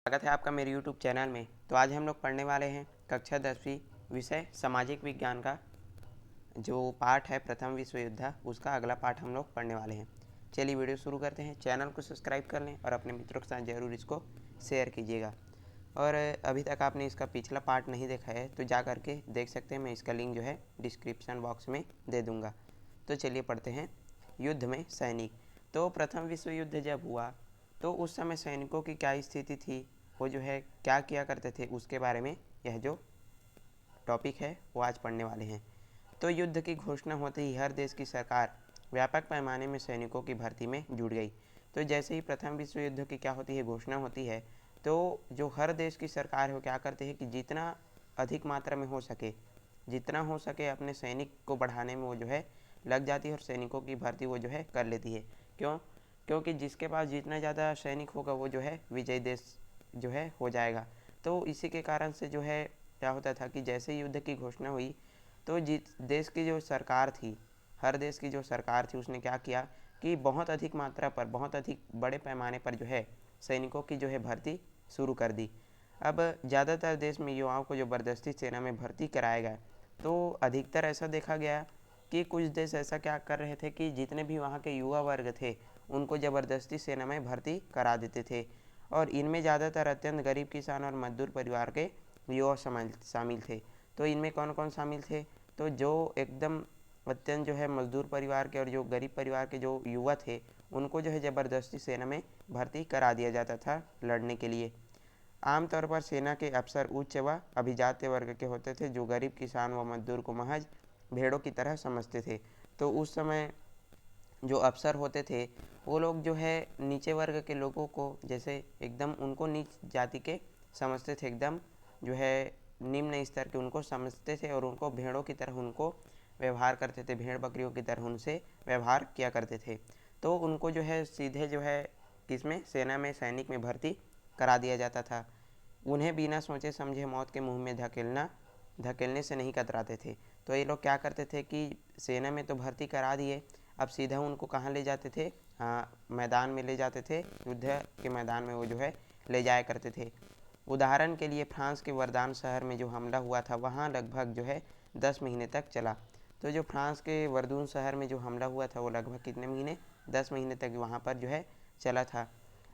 स्वागत है आपका मेरे YouTube चैनल में। तो आज हम लोग पढ़ने वाले हैं कक्षा 10वीं विषय सामाजिक विज्ञान का जो पाठ है प्रथम विश्व युद्ध, उसका अगला पाठ हम लोग पढ़ने वाले हैं। चलिए वीडियो शुरू करते हैं। चैनल को सब्सक्राइब कर लें और अपने मित्रों के साथ ज़रूर इसको शेयर कीजिएगा। और अभी तक आपने इसका पिछला पार्ट नहीं देखा है तो जा करके देख सकते हैं। मैं इसका लिंक जो है डिस्क्रिप्शन बॉक्स में दे दूँगा। तो चलिए पढ़ते हैं। युद्ध में सैनिक। तो प्रथम विश्व युद्ध जब हुआ तो उस समय सैनिकों की क्या स्थिति थी, वो जो है क्या किया करते थे, उसके बारे में यह जो टॉपिक है वो आज पढ़ने वाले हैं। तो युद्ध की घोषणा होते ही हर देश की सरकार व्यापक पैमाने में सैनिकों की भर्ती में जुट गई। तो जैसे ही प्रथम विश्व युद्ध की क्या होती है, घोषणा होती है, तो जो हर देश की सरकार है वो क्या करते हैं कि जितना अधिक मात्रा में हो सके, जितना हो सके अपने सैनिक को बढ़ाने में वो जो है लग जाती है और सैनिकों की भर्ती वो जो है कर लेती है। क्योंकि जिसके पास जितना ज़्यादा सैनिक होगा वो जो है विजयी देश जो है हो जाएगा। तो इसी के कारण से जो है क्या होता था कि जैसे युद्ध की घोषणा हुई तो जिस देश की जो सरकार थी, हर देश की जो सरकार थी, उसने क्या किया कि बहुत अधिक मात्रा पर, बहुत अधिक बड़े पैमाने पर जो है सैनिकों की जो है भर्ती शुरू कर दी। अब ज़्यादातर देश में युवाओं को ज़बरदस्ती सेना में भर्ती कराया गया। तो अधिकतर ऐसा देखा गया कि कुछ देश ऐसा क्या कर रहे थे कि जितने भी वहाँ के युवा वर्ग थे उनको ज़बरदस्ती सेना में भर्ती करा देते थे। और इनमें ज़्यादातर अत्यंत गरीब किसान और मजदूर परिवार के युवा शामिल थे। तो इनमें कौन कौन शामिल थे? तो जो एकदम अत्यंत जो है मजदूर परिवार के और जो गरीब परिवार के जो युवा थे उनको जो है ज़बरदस्ती सेना में भर्ती करा दिया जाता था लड़ने के लिए। आमतौर पर सेना के अफसर उच्च व अभिजात्य वर्ग के होते थे जो गरीब किसान व मजदूर को महज भेड़ों की तरह समझते थे। तो उस समय जो अफसर होते थे वो लोग जो है नीचे वर्ग के लोगों को जैसे एकदम उनको नीच जाति के समझते थे, एकदम जो है निम्न स्तर के उनको समझते थे और उनको भेड़ों की तरह उनको व्यवहार करते थे, भेड़ बकरियों की तरह उनसे व्यवहार किया करते थे। तो उनको जो है सीधे जो है किसमें, सेना में, सैनिक में भर्ती करा दिया जाता था। उन्हें बिना सोचे समझे मौत के मुंह में धकेलने से नहीं कतराते थे। तो ये लोग क्या करते थे कि सेना में तो भर्ती करा दिए, अब सीधा उनको कहाँ ले जाते थे? हाँ, मैदान में ले जाते थे, युद्ध के मैदान में वो जो है ले जाया करते थे। उदाहरण के लिए फ्रांस के वर्दान शहर में जो हमला हुआ था वहाँ लगभग जो है 10 महीने तक चला। तो जो फ्रांस के वर्दून शहर में जो हमला हुआ था वो लगभग कितने महीने? 10 महीने तक वहाँ पर जो है चला था।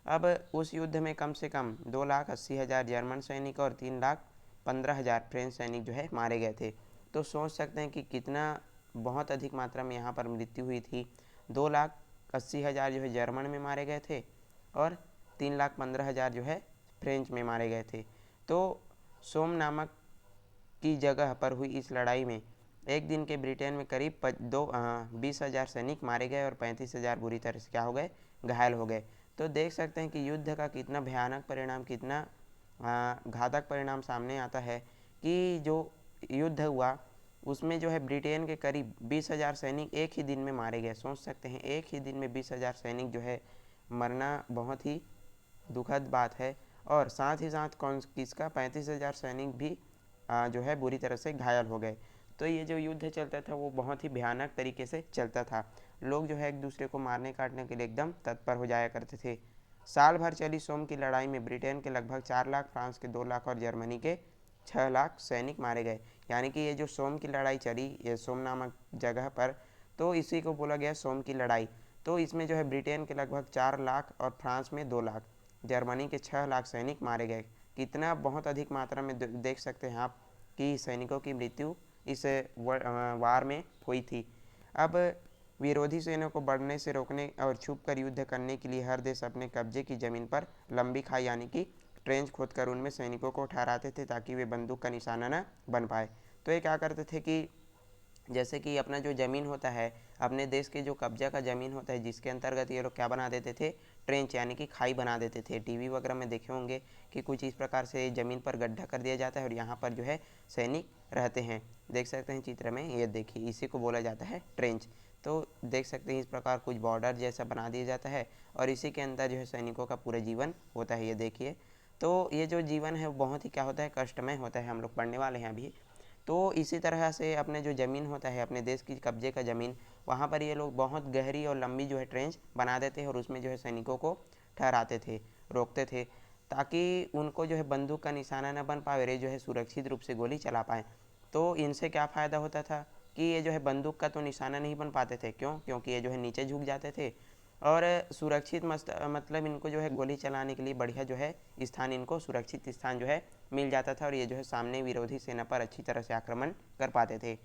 अब उस युद्ध में कम से कम 2,80,000 जर्मन सैनिक और 3,15,000 फ्रेंच सैनिक जो है मारे गए थे। तो सोच सकते हैं कि कितना बहुत अधिक मात्रा में यहाँ पर मृत्यु हुई थी। 2,80,000 जो है जर्मन में मारे गए थे और 3,15,000 जो है फ्रेंच में मारे गए थे। तो सोम नामक की जगह पर हुई इस लड़ाई में एक दिन के ब्रिटेन में करीब 20,000 सैनिक मारे गए और 35,000 बुरी तरह से क्या हो गए? घायल हो गए। तो देख सकते हैं कि युद्ध का कितना भयानक परिणाम, कितना घातक परिणाम सामने आता है कि जो युद्ध हुआ उसमें जो है ब्रिटेन के करीब 20,000 सैनिक एक ही दिन में मारे गए। सोच सकते हैं एक ही दिन में 20,000 सैनिक जो है मरना बहुत ही दुखद बात है। और साथ ही साथ कौन किसका 35,000 सैनिक भी जो है बुरी तरह से घायल हो गए। तो ये जो युद्ध चलता था वो बहुत ही भयानक तरीके से चलता था। लोग जो है एक दूसरे को मारने काटने के लिए एकदम तत्पर हो जाया करते थे। साल भर चली सोम की लड़ाई में ब्रिटेन के लगभग 4 लाख, फ्रांस के 2 लाख और जर्मनी के 6 लाख सैनिक मारे गए। यानी कि ये जो सोम की लड़ाई चली, ये सोम नामक जगह पर, तो इसी को बोला गया सोम की लड़ाई। तो इसमें जो है ब्रिटेन के लगभग 4 लाख और फ्रांस में 2 लाख, जर्मनी के 6 लाख सैनिक मारे गए। कितना बहुत अधिक मात्रा में देख सकते हैं आप कि सैनिकों की मृत्यु इस वार में हुई थी। अब विरोधी सेना को बढ़ने से रोकने और छुपकर युद्ध करने के लिए हर देश अपने कब्जे की ज़मीन पर लंबी खाई यानी कि ट्रेंच खोदकर उनमें सैनिकों को ठहराते थे ताकि वे बंदूक का निशाना न बन पाए। तो ये क्या करते थे कि जैसे कि अपना जो ज़मीन होता है, अपने देश के जो कब्जा का ज़मीन होता है, जिसके अंतर्गत ये लोग क्या बना देते थे? ट्रेंच यानी कि खाई बना देते थे। टीवी वगैरह में देखे होंगे कि कुछ इस प्रकार से ज़मीन पर गड्ढा कर दिया जाता है और यहाँ पर जो है सैनिक रहते हैं। देख सकते हैं चित्र में, ये देखिए, इसी को बोला जाता है ट्रेंच। तो देख सकते हैं इस प्रकार कुछ बॉर्डर जैसा बना दिया जाता है और इसी के अंदर जो है सैनिकों का पूरा जीवन होता है। ये देखिए, तो ये जो जीवन है वो बहुत ही क्या होता है? कष्टमय होता है। हम लोग पढ़ने वाले हैं अभी। तो इसी तरह से अपने जो ज़मीन होता है, अपने देश की कब्जे का ज़मीन, वहाँ पर ये लोग बहुत गहरी और लंबी जो है ट्रेंच बना देते हैं और उसमें जो है सैनिकों को ठहराते थे, रोकते थे। ताकि उनको जो है बंदूक का निशाना न बन पाए, ये जो है सुरक्षित रूप से गोली चला पाएँ। तो इनसे क्या फ़ायदा होता था कि ये जो है बंदूक का तो निशाना नहीं बन पाते थे। क्यों? क्योंकि ये जो है नीचे झुक जाते थे और सुरक्षित मतलब इनको जो है गोली चलाने के लिए बढ़िया जो है स्थान, इनको सुरक्षित स्थान जो है मिल जाता था और ये जो है सामने विरोधी सेना पर अच्छी तरह से आक्रमण कर पाते थे।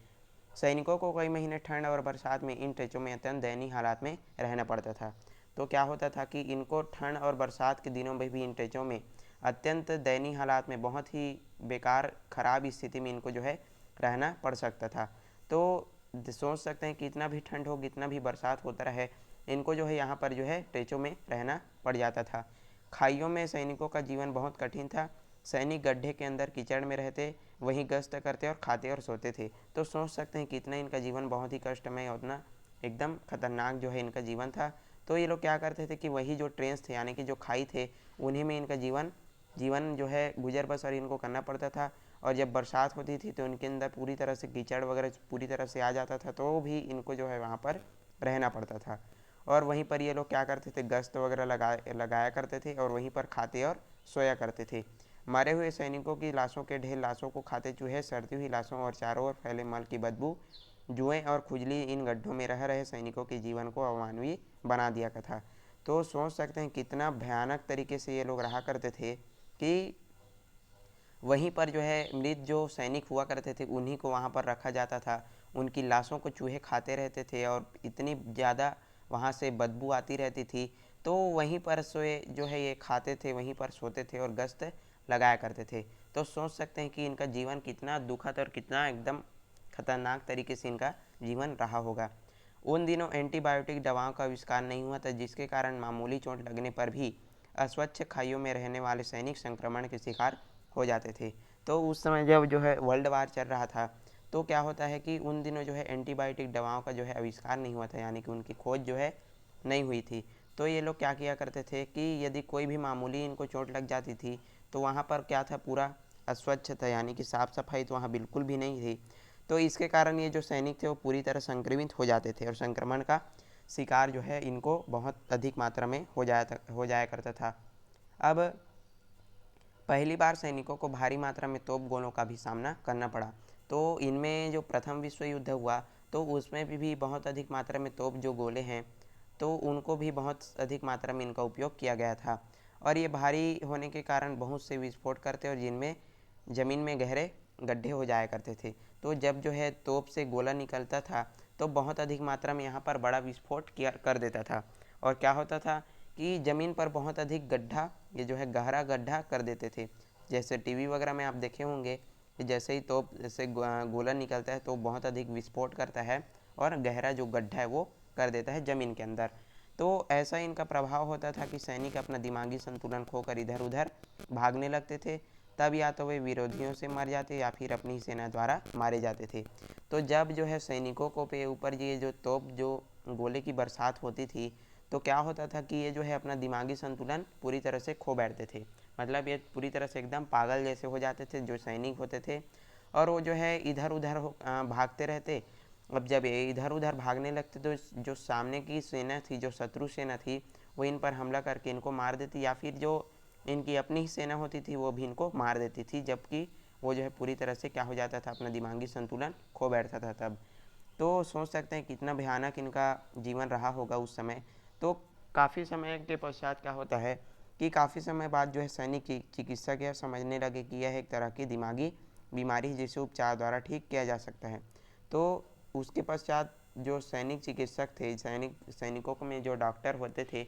सैनिकों को कई महीने ठंड और बरसात में इन ट्रेचों में अत्यंत दयनीय हालात में रहना पड़ता था। तो क्या होता था कि इनको ठंड और बरसात के दिनों में भी इन ट्रेचों में अत्यंत दयनीय हालात में, बहुत ही बेकार ख़राब स्थिति में इनको जो है रहना पड़ सकता था। तो सोच सकते हैं कि कितना भी ठंड हो, कितना भी बरसात होता रहे, इनको जो है यहाँ पर जो है ट्रेचों में रहना पड़ जाता था। खाइयों में सैनिकों का जीवन बहुत कठिन था। सैनिक गड्ढे के अंदर कीचड़ में रहते, वहीं गश्त करते और खाते और सोते थे। तो सोच सकते हैं कितना इनका जीवन बहुत ही कष्टमय और ना एकदम खतरनाक जो है इनका जीवन था। तो ये लोग क्या करते थे कि वही जो ट्रेन्स थे, यानी कि जो खाई थे, उन्हीं में इनका जीवन जीवन जो है गुजर बसर इनको करना पड़ता था। और जब बरसात होती थी तो इनके अंदर पूरी तरह से कीचड़ वगैरह पूरी तरह से आ जाता था, तो भी इनको जो है वहाँ पर रहना पड़ता था। और वहीं पर ये लोग क्या करते थे, गश्त वगैरह लगाया करते थे और वहीं पर खाते और सोया करते थे। मरे हुए सैनिकों की लाशों के ढेर, लाशों को खाते चूहे, सड़ती हुई लाशों और चारों ओर फैले मल की बदबू, जुएं और खुजली इन गड्ढों में रह रहे सैनिकों के जीवन को अमानवीय बना दिया था। तो सोच सकते हैं कितना भयानक तरीके से ये लोग रहा करते थे कि वहीं पर जो है मृत जो सैनिक हुआ करते थे उन्हीं को वहाँ पर रखा जाता था। उनकी लाशों को चूहे खाते रहते थे और इतनी ज़्यादा वहाँ से बदबू आती रहती थी। तो वहीं पर सोए जो है ये खाते थे, वहीं पर सोते थे और गश्त लगाया करते थे। तो सोच सकते हैं कि इनका जीवन कितना दुखद और कितना एकदम खतरनाक तरीके से इनका जीवन रहा होगा। उन दिनों एंटीबायोटिक दवाओं का आविष्कार नहीं हुआ था, जिसके कारण मामूली चोट लगने पर भी अस्वच्छ खाइयों में रहने वाले सैनिक संक्रमण के शिकार हो जाते थे। तो उस समय जब जो है वर्ल्ड वार चल रहा था, तो क्या होता है कि उन दिनों जो है एंटीबायोटिक दवाओं का जो है आविष्कार नहीं हुआ था, यानी कि उनकी खोज जो है नहीं हुई थी। तो ये लोग क्या किया करते थे कि यदि कोई भी मामूली इनको चोट लग जाती थी, तो वहाँ पर क्या था, पूरा अस्वच्छ था, यानी कि साफ़ सफाई तो वहाँ बिल्कुल भी नहीं थी। तो इसके कारण ये जो सैनिक थे वो पूरी तरह संक्रमित हो जाते थे और संक्रमण का शिकार जो है इनको बहुत अधिक मात्रा में हो जाया करता था। अब पहली बार सैनिकों को भारी मात्रा में तोप गोलों का भी सामना करना पड़ा। तो इनमें जो प्रथम विश्व युद्ध हुआ, तो उसमें भी बहुत अधिक मात्रा में तोप जो गोले हैं, तो उनको भी बहुत अधिक मात्रा में इनका उपयोग किया गया था। और ये भारी होने के कारण बहुत से विस्फोट करते और जिनमें ज़मीन में गहरे गड्ढे हो जाया करते थे। तो जब जो है तोप से गोला निकलता था, तो बहुत अधिक मात्रा में यहाँ पर बड़ा विस्फोट किया कर देता था। और क्या होता था कि ज़मीन पर बहुत अधिक गड्ढा, ये जो है गहरा गड्ढा कर देते थे। जैसे टीवी वगैरह में आप देखे होंगे कि जैसे ही तोप से गोला निकलता है तो बहुत अधिक विस्फोट करता है और गहरा जो गड्ढा है वो कर देता है ज़मीन के अंदर। तो ऐसा इनका प्रभाव होता था कि सैनिक अपना दिमागी संतुलन खोकर इधर उधर भागने लगते थे। तब या तो वे विरोधियों से मर जाते या फिर अपनी सेना द्वारा मारे जाते थे। तो जब जो है सैनिकों को पे ऊपर ये जो तोप जो गोले की बरसात होती थी, तो क्या होता था कि ये जो है अपना दिमागी संतुलन पूरी तरह से खो बैठते थे। मतलब ये पूरी तरह से एकदम पागल जैसे हो जाते थे जो सैनिक होते थे, और वो जो है इधर उधर भागते रहते। अब जब ये इधर उधर भागने लगते तो जो सामने की सेना थी, जो शत्रु सेना थी, वो इन पर हमला करके इनको मार देती, या फिर जो इनकी अपनी ही सेना होती थी वो भी इनको मार देती थी। जबकि वो जो है पूरी तरह से क्या हो जाता था, अपना दिमागी संतुलन खो बैठता था तब। तो सोच सकते हैं कितना भयानक इनका जीवन रहा होगा उस समय। तो काफ़ी समय के पश्चात क्या होता है कि काफ़ी समय बाद जो है सैनिक चिकित्सक यह समझने लगे कि यह एक तरह की दिमागी बीमारी है जिसे उपचार द्वारा ठीक किया जा सकता है। तो उसके पश्चात जो सैनिक चिकित्सक थे, सैनिकों में जो डॉक्टर होते थे,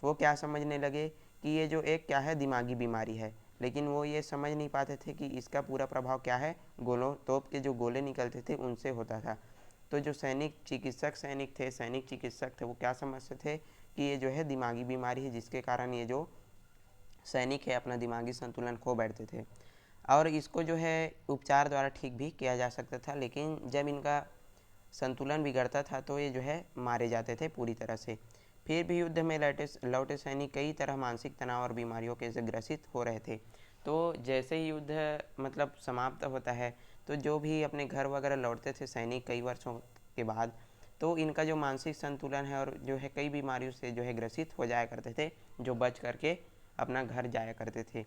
वो क्या समझने लगे कि ये जो एक क्या है, दिमागी बीमारी है। लेकिन वो ये समझ नहीं पाते थे कि इसका पूरा प्रभाव क्या है, गोलों तोप के जो गोले निकलते थे उनसे होता था। तो जो सैनिक चिकित्सक थे वो क्या समझते थे कि ये जो है दिमागी बीमारी है, जिसके कारण ये जो सैनिक है अपना दिमागी संतुलन खो बैठते थे। और इसको जो है उपचार द्वारा ठीक भी किया जा सकता था, लेकिन जब इनका संतुलन बिगड़ता था तो ये जो है मारे जाते थे पूरी तरह से। फिर भी युद्ध में लौटे सैनिक कई तरह मानसिक तनाव और बीमारियों के से ग्रसित हो रहे थे। तो जैसे ही युद्ध मतलब समाप्त होता है, तो जो भी अपने घर वगैरह लौटते थे सैनिक कई वर्षों के बाद, तो इनका जो मानसिक संतुलन है और जो है कई बीमारियों से जो है ग्रसित हो जाया करते थे, जो बच करके अपना घर जाया करते थे।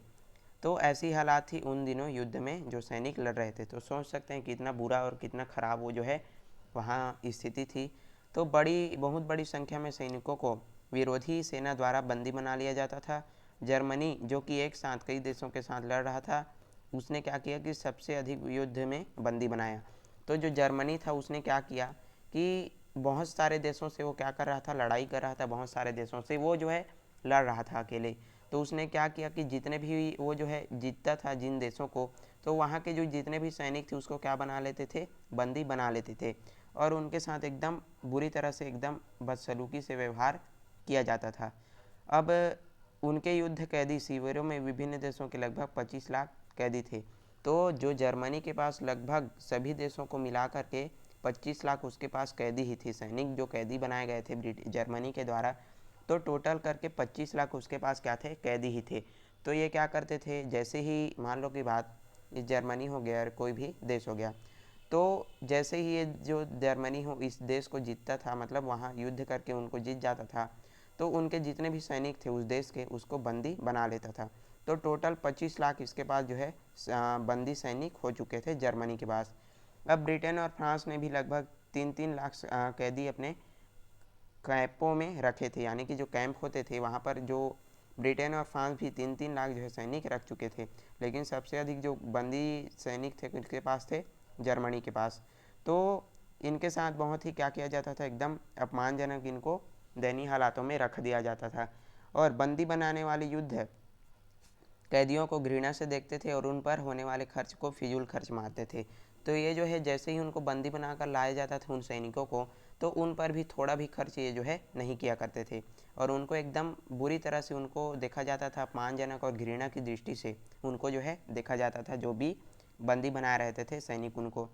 तो ऐसी हालात थी उन दिनों युद्ध में जो सैनिक लड़ रहे थे। तो सोच सकते हैं कितना बुरा और कितना ख़राब वो जो है वहाँ स्थिति थी। तो बहुत बड़ी संख्या में सैनिकों को विरोधी सेना द्वारा बंदी बना लिया जाता था। जर्मनी जो कि एक साथ कई देशों के साथ लड़ रहा था, उसने क्या किया कि सबसे अधिक युद्ध में बंदी बनाया। तो जो जर्मनी था उसने क्या किया कि बहुत सारे देशों से वो क्या कर रहा था, लड़ाई कर रहा था। बहुत सारे देशों से वो जो है लड़ रहा था अकेले। तो उसने क्या किया कि जितने भी वो जो है जीतता था जिन देशों को, तो वहाँ के जो जितने भी सैनिक थे उसको क्या बना लेते थे, बंदी बना लेते थे। और उनके साथ एकदम बुरी तरह से एकदम बदसलूकी से व्यवहार किया जाता था। अब उनके युद्ध कैदी शिविरों में विभिन्न देशों के लगभग 25 लाख कैदी थे। तो जो जर्मनी के पास लगभग सभी देशों को मिला कर के 25 लाख उसके पास कैदी ही थे, सैनिक जो कैदी बनाए गए थे जर्मनी के द्वारा। तो टोटल करके 25 लाख उसके पास क्या थे, कैदी ही थे। तो ये क्या करते थे, जैसे ही मान लो कि बात जर्मनी हो गया और कोई भी देश हो गया, तो जैसे ही ये जो जर्मनी हो इस देश को जीतता था, मतलब वहाँ युद्ध करके उनको जीत जाता था, तो उनके जितने भी सैनिक थे उस देश के उसको बंदी बना लेता था। तो टोटल 25 लाख इसके पास जो है बंदी सैनिक हो चुके थे जर्मनी के पास। अब ब्रिटेन और फ्रांस ने भी लगभग 3-3 लाख कैदी अपने कैंपों में रखे थे, यानी कि जो कैंप होते थे वहाँ पर जो ब्रिटेन और फ्रांस भी 3-3 लाख जो है सैनिक रख चुके थे। लेकिन सबसे अधिक जो बंदी सैनिक थे उनके पास थे जर्मनी के पास। तो इनके साथ बहुत ही क्या किया जाता था, एकदम अपमानजनक इनको दयनीय हालातों में रख दिया जाता था। और बंदी बनाने वाले युद्ध कैदियों को घृणा से देखते थे और उन पर होने वाले खर्च को फिजूल खर्च मारते थे। तो ये जो है जैसे ही उनको बंदी बनाकर लाया जाता था उन सैनिकों को, तो उन पर भी थोड़ा भी खर्च ये जो है नहीं किया करते थे। और उनको एकदम बुरी तरह से उनको देखा जाता था, अपमानजनक और घृणा की दृष्टि से उनको जो है देखा जाता था, जो भी बंदी बनाए रहते थे सैनिक उनको।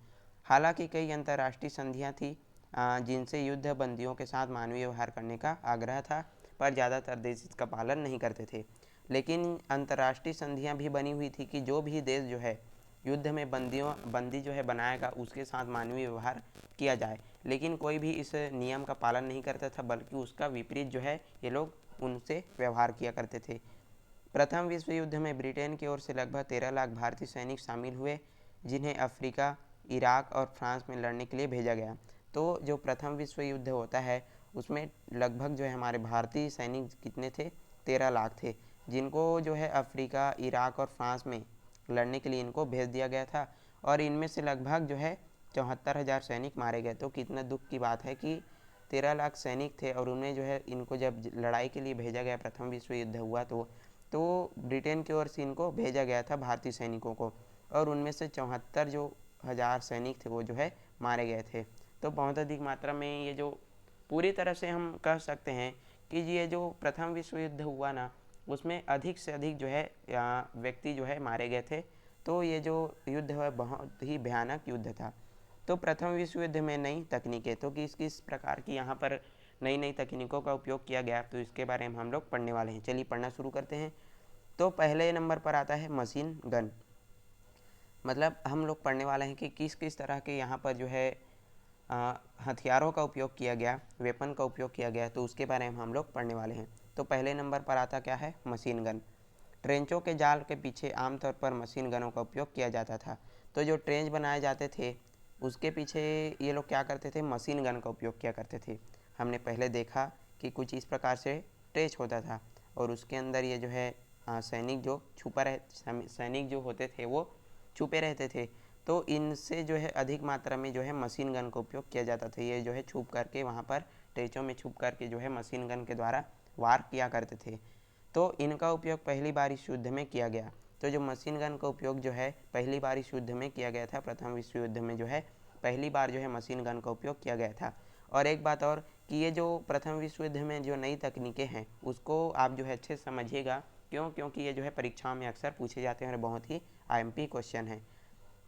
हालांकि कई अंतर्राष्ट्रीय संधियाँ थी जिनसे युद्ध बंदियों के साथ मानवीय व्यवहार करने का आग्रह था, पर ज़्यादातर देश इसका पालन नहीं करते थे। लेकिन अंतर्राष्ट्रीय संधियां भी बनी हुई थी कि जो भी देश जो है युद्ध में बंदी जो है बनाएगा उसके साथ मानवीय व्यवहार किया जाए। लेकिन कोई भी इस नियम का पालन नहीं करता था, बल्कि उसका विपरीत जो है ये लोग उनसे व्यवहार किया करते थे। प्रथम विश्व युद्ध में ब्रिटेन की ओर से लगभग 13 लाख भारतीय सैनिक शामिल हुए, जिन्हें अफ्रीका, इराक और फ्रांस में लड़ने के लिए भेजा गया। तो जो प्रथम विश्व युद्ध होता है उसमें लगभग जो है हमारे भारतीय सैनिक कितने थे, 13 लाख थे, जिनको जो है अफ्रीका, इराक और फ्रांस में लड़ने के लिए इनको भेज दिया गया था। और इनमें से लगभग जो है 74,000 सैनिक मारे गए। तो कितना दुख की बात है कि 13 लाख सैनिक थे और उन्हें जो है इनको जब लड़ाई के लिए भेजा गया, प्रथम विश्व युद्ध हुआ तो ब्रिटेन की ओर से इनको भेजा गया था भारतीय सैनिकों को, और उनमें से 74 जो हज़ार सैनिक थे वो जो है मारे गए थे। तो बहुत अधिक मात्रा में ये जो पूरी तरह से हम कह सकते हैं कि ये जो प्रथम विश्व युद्ध हुआ ना, उसमें अधिक से अधिक जो है व्यक्ति जो है मारे गए थे। तो ये जो युद्ध है बहुत ही भयानक युद्ध था। तो प्रथम विश्व युद्ध में नई तकनीकें, तो किस किस प्रकार की यहाँ पर नई नई तकनीकों का उपयोग किया गया, तो इसके बारे में हम लोग पढ़ने वाले हैं। चलिए पढ़ना शुरू करते हैं। तो पहले नंबर पर आता है मशीन गन। मतलब हम लोग पढ़ने वाले हैं कि किस किस तरह के यहाँ पर जो है हथियारों का उपयोग किया गया, वेपन का उपयोग किया गया, तो उसके बारे में हम लोग पढ़ने वाले हैं। तो पहले नंबर पर आता क्या है, मशीन गन। ट्रेंचों के जाल के पीछे आमतौर पर मशीन गनों का उपयोग किया जाता था। तो जो ट्रेंच बनाए जाते थे उसके पीछे ये लोग क्या करते थे, मशीन गन का उपयोग किया करते थे। हमने पहले देखा कि कुछ इस प्रकार से ट्रेंच होता था और उसके अंदर ये जो है सैनिक जो सैनिक जो होते थे वो छुपे रहते थे। तो इनसे जो है अधिक मात्रा में जो है मशीन गन का उपयोग किया जाता था। ये जो है छुप करके वहाँ पर ट्रेचों में छुप करके जो है मशीन गन के द्वारा वार किया करते थे। तो इनका उपयोग पहली बार इस युद्ध में किया गया। तो जो मशीन गन का उपयोग जो है पहली बार इस युद्ध में किया गया था, प्रथम विश्व युद्ध में जो है पहली बार जो है मशीन गन का उपयोग किया गया था। और एक बात और कि ये जो प्रथम विश्व युद्ध में जो नई तकनीकें हैं उसको आप जो है अच्छे से समझिएगा। क्यों? क्योंकि ये जो है परीक्षाओं में अक्सर पूछे जाते हैं और बहुत ही आईएमपी क्वेश्चन है।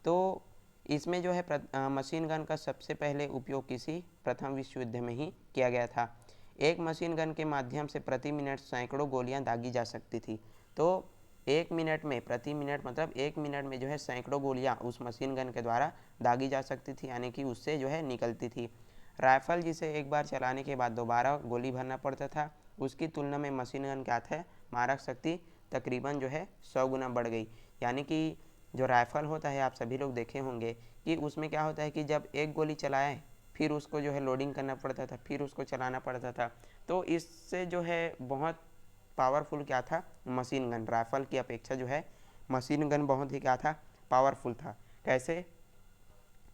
तो इसमें जो है मशीन गन का सबसे पहले उपयोग किसी प्रथम विश्व युद्ध में ही किया गया था। एक मशीन गन के माध्यम से प्रति मिनट सैकड़ों गोलियां दागी जा सकती थी। तो एक मिनट में, प्रति मिनट मतलब एक मिनट में जो है सैकड़ों गोलियां उस मशीन गन के द्वारा दागी जा सकती थी, यानी कि उससे जो है निकलती थी। राइफल जिसे एक बार चलाने के बाद दोबारा गोली भरना पड़ता था, उसकी तुलना में मशीन गन क्या था, मारक शक्ति तकरीबन जो है 100 गुना बढ़ गई। यानी कि जो राइफ़ल होता है, आप सभी लोग देखे होंगे कि उसमें क्या होता है कि जब एक गोली चलाएं फिर उसको जो है लोडिंग करना पड़ता था, फिर उसको चलाना पड़ता था। तो इससे जो है बहुत पावरफुल क्या था, मशीन गन। राइफ़ल की अपेक्षा जो है मशीन गन बहुत ही क्या था, पावरफुल था। कैसे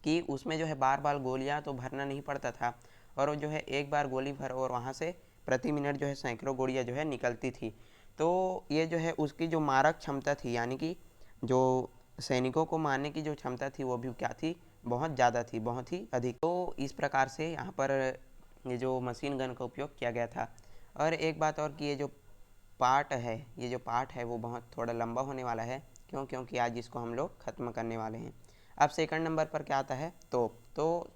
कि उसमें जो है बार बार गोलियां तो भरना नहीं पड़ता था, और वो जो है एक बार गोली भर और वहाँ से प्रति मिनट जो है सैकड़ों गोलियां जो है निकलती थी। तो ये जो है उसकी जो मारक क्षमता थी, यानी कि जो सैनिकों को मारने की जो क्षमता थी वो भी क्या थी, बहुत ज़्यादा थी, बहुत ही अधिक। तो इस प्रकार से यहाँ पर ये जो मशीन गन का उपयोग किया गया था। और एक बात और कि ये जो पार्ट है वो बहुत थोड़ा लंबा होने वाला है। क्योंकि आज इसको हम लोग ख़त्म करने वाले हैं। अब सेकंड नंबर पर क्या आता है, तोप। तो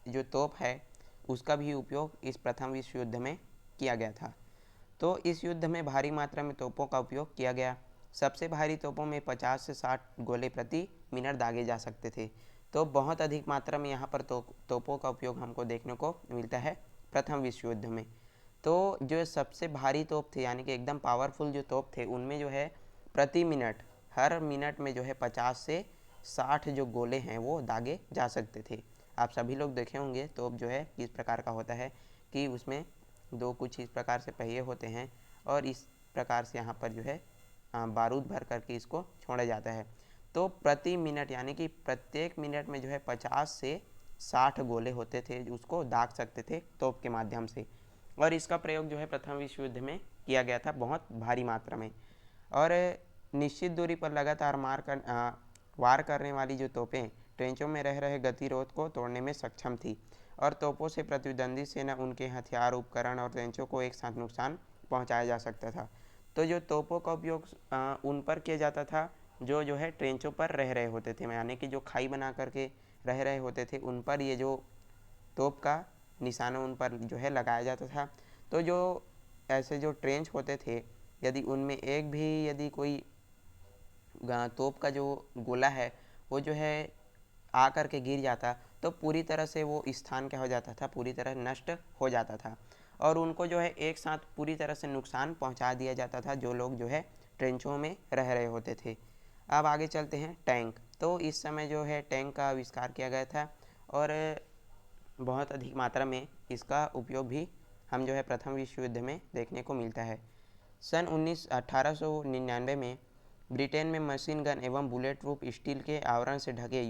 जो तोप है उसका भी उपयोग इस प्रथम विश्व युद्ध में किया गया था। तो इस युद्ध में भारी मात्रा में तोपों का उपयोग किया गया। सबसे भारी तोपों में 50 से 60 गोले प्रति मिनट दागे जा सकते थे। तो बहुत अधिक मात्रा में यहाँ पर तोपों का उपयोग हमको देखने को मिलता है प्रथम विश्व युद्ध में। तो जो सबसे भारी तोप थे, यानी कि एकदम पावरफुल जो तोप थे, उनमें जो है प्रति मिनट, हर मिनट में जो है 50 से 60 जो गोले हैं वो दागे जा सकते थे। आप सभी लोग देखे होंगे तोप जो है किस प्रकार का होता है कि उसमें दो कुछ इस प्रकार से पहिए होते हैं, और इस प्रकार से यहाँ पर जो है बारूद भर करके इसको छोड़ा जाता है। तो प्रति मिनट यानी कि प्रत्येक मिनट में जो है 50 से 60 गोले होते थे, उसको दाग सकते थे तोप के माध्यम से। और इसका प्रयोग जो है प्रथम विश्व युद्ध में किया गया था बहुत भारी मात्रा में। और निश्चित दूरी पर लगातार वार करने वाली जो तोपें ट्रेंचों में रह रहे गतिरोध को तोड़ने में सक्षम थी, और तोपों से प्रतिद्वंदी सेना, उनके हथियार, उपकरण और ट्रेंचों को एक साथ नुकसान पहुंचाया जा सकता था। तो जो तोपों का उपयोग उन पर किया जाता था जो है ट्रेंचों पर रह रहे होते थे, यानी कि जो खाई बना करके रह रहे होते थे, उन पर ये जो तोप का निशाना उन पर जो है लगाया जाता था। तो जो ऐसे जो ट्रेंच होते थे, यदि उनमें एक भी यदि कोई तोप का जो गोला है वो जो है आ कर के गिर जाता, तो पूरी तरह से वो स्थान क्या हो जाता था, पूरी तरह नष्ट हो जाता था, और उनको जो है एक साथ पूरी तरह से नुकसान पहुंचा दिया जाता था जो लोग जो है ट्रेंचों में रह रहे होते थे। अब आगे चलते हैं टैंक। तो इस समय जो है टैंक का आविष्कार किया गया था, और बहुत अधिक मात्रा में इसका उपयोग भी हम जो है प्रथम विश्व युद्ध में देखने को मिलता है। सन 1899 में ब्रिटेन में मशीन गन एवं बुलेट प्रूफ स्टील के आवरण से ढके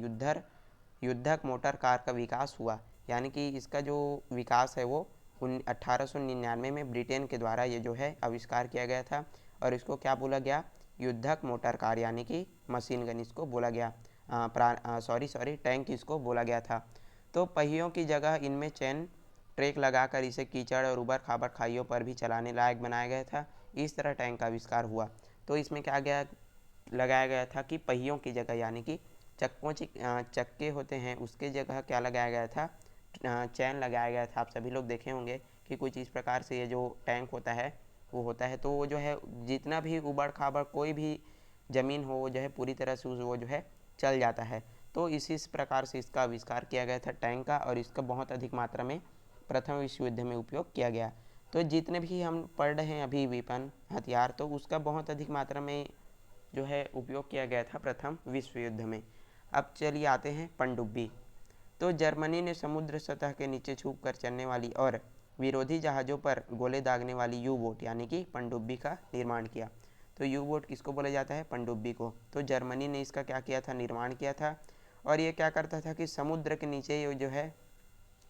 युद्धक मोटर कार का विकास हुआ। यानी कि इसका जो विकास है वो 1899 में ब्रिटेन के द्वारा ये जो है आविष्कार किया गया था, और इसको क्या बोला गया, युद्धक मोटर कार, यानी कि मशीन गन इसको बोला गया। टैंक इसको बोला गया था। तो पहियों की जगह इनमें चेन ट्रैक लगाकर इसे कीचड़ और उबड़ खाबड़ खाइयों पर भी चलाने लायक बनाया गया था। इस तरह टैंक का आविष्कार हुआ। तो इसमें क्या लगाया गया था कि पहियों की जगह, यानी कि चक्के होते हैं उसके जगह क्या लगाया गया था, चैन लगाया गया था। आप सभी लोग देखे होंगे कि कुछ इस प्रकार से ये जो टैंक होता है वो होता है। तो वो जो है जितना भी उबड़ खाबड़ कोई भी ज़मीन हो वो जो है पूरी तरह से वो जो है चल जाता है। तो इसी प्रकार से इसका आविष्कार किया गया था टैंक का, और इसका बहुत अधिक मात्रा में प्रथम विश्व युद्ध में उपयोग किया गया। तो जितने भी हम पढ़ रहे हैं अभी विपन हथियार, तो उसका बहुत अधिक मात्रा में जो है उपयोग किया गया था प्रथम विश्व युद्ध में। अब चलिए आते हैं पनडुब्बी। तो जर्मनी ने समुद्र सतह के नीचे छुप कर चलने वाली और विरोधी जहाज़ों पर गोले दागने वाली यू बोट यानी कि पनडुब्बी का निर्माण किया। तो यू बोट किसको बोला जाता है, पनडुब्बी को। तो जर्मनी ने इसका क्या किया था, निर्माण किया था। और ये क्या करता था कि समुद्र के नीचे ये जो है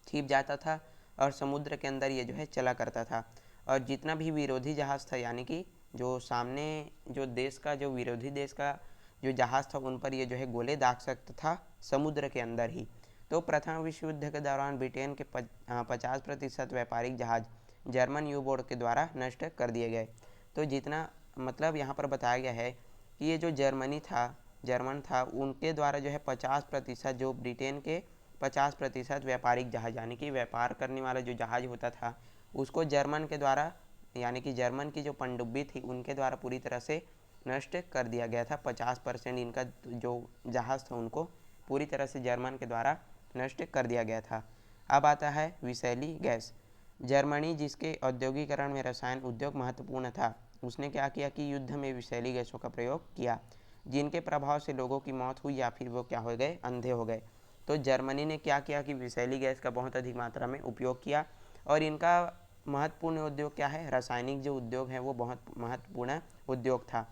छिप जाता था, और समुद्र के अंदर ये जो है चला करता था। और जितना भी विरोधी जहाज़ था, यानी कि जो सामने जो देश का, जो विरोधी देश का जो जहाज़ था, उन पर ये जो है गोले दाग सकता था समुद्र के अंदर ही। तो प्रथम विश्व युद्ध के दौरान ब्रिटेन के 50% व्यापारिक जहाज़ जर्मन यू बोट के द्वारा नष्ट कर दिए गए। तो जितना मतलब यहाँ पर बताया गया है कि ये जो जर्मन था उनके द्वारा जो है 50% जो ब्रिटेन के 50% व्यापारिक जहाज़, यानी कि व्यापार करने वाला जो जहाज़ होता था उसको जर्मन के द्वारा, यानी कि जर्मन की जो पनडुब्बी थी उनके द्वारा पूरी तरह से नष्ट कर दिया गया था। 50% इनका जो जहाज़ था उनको पूरी तरह से जर्मन के द्वारा नष्ट कर दिया गया था। अब आता है विषैली गैस। जर्मनी, जिसके औद्योगिकरण में रसायन उद्योग महत्वपूर्ण था, उसने क्या किया कि युद्ध में विषैली गैसों का प्रयोग किया, जिनके प्रभाव से लोगों की मौत हुई या फिर वो क्या हो गए, अंधे हो गए। तो जर्मनी ने क्या किया कि विषैली गैस का बहुत अधिक मात्रा में उपयोग किया, और इनका महत्वपूर्ण उद्योग क्या है, रासायनिक जो उद्योग है वो बहुत महत्वपूर्ण उद्योग था।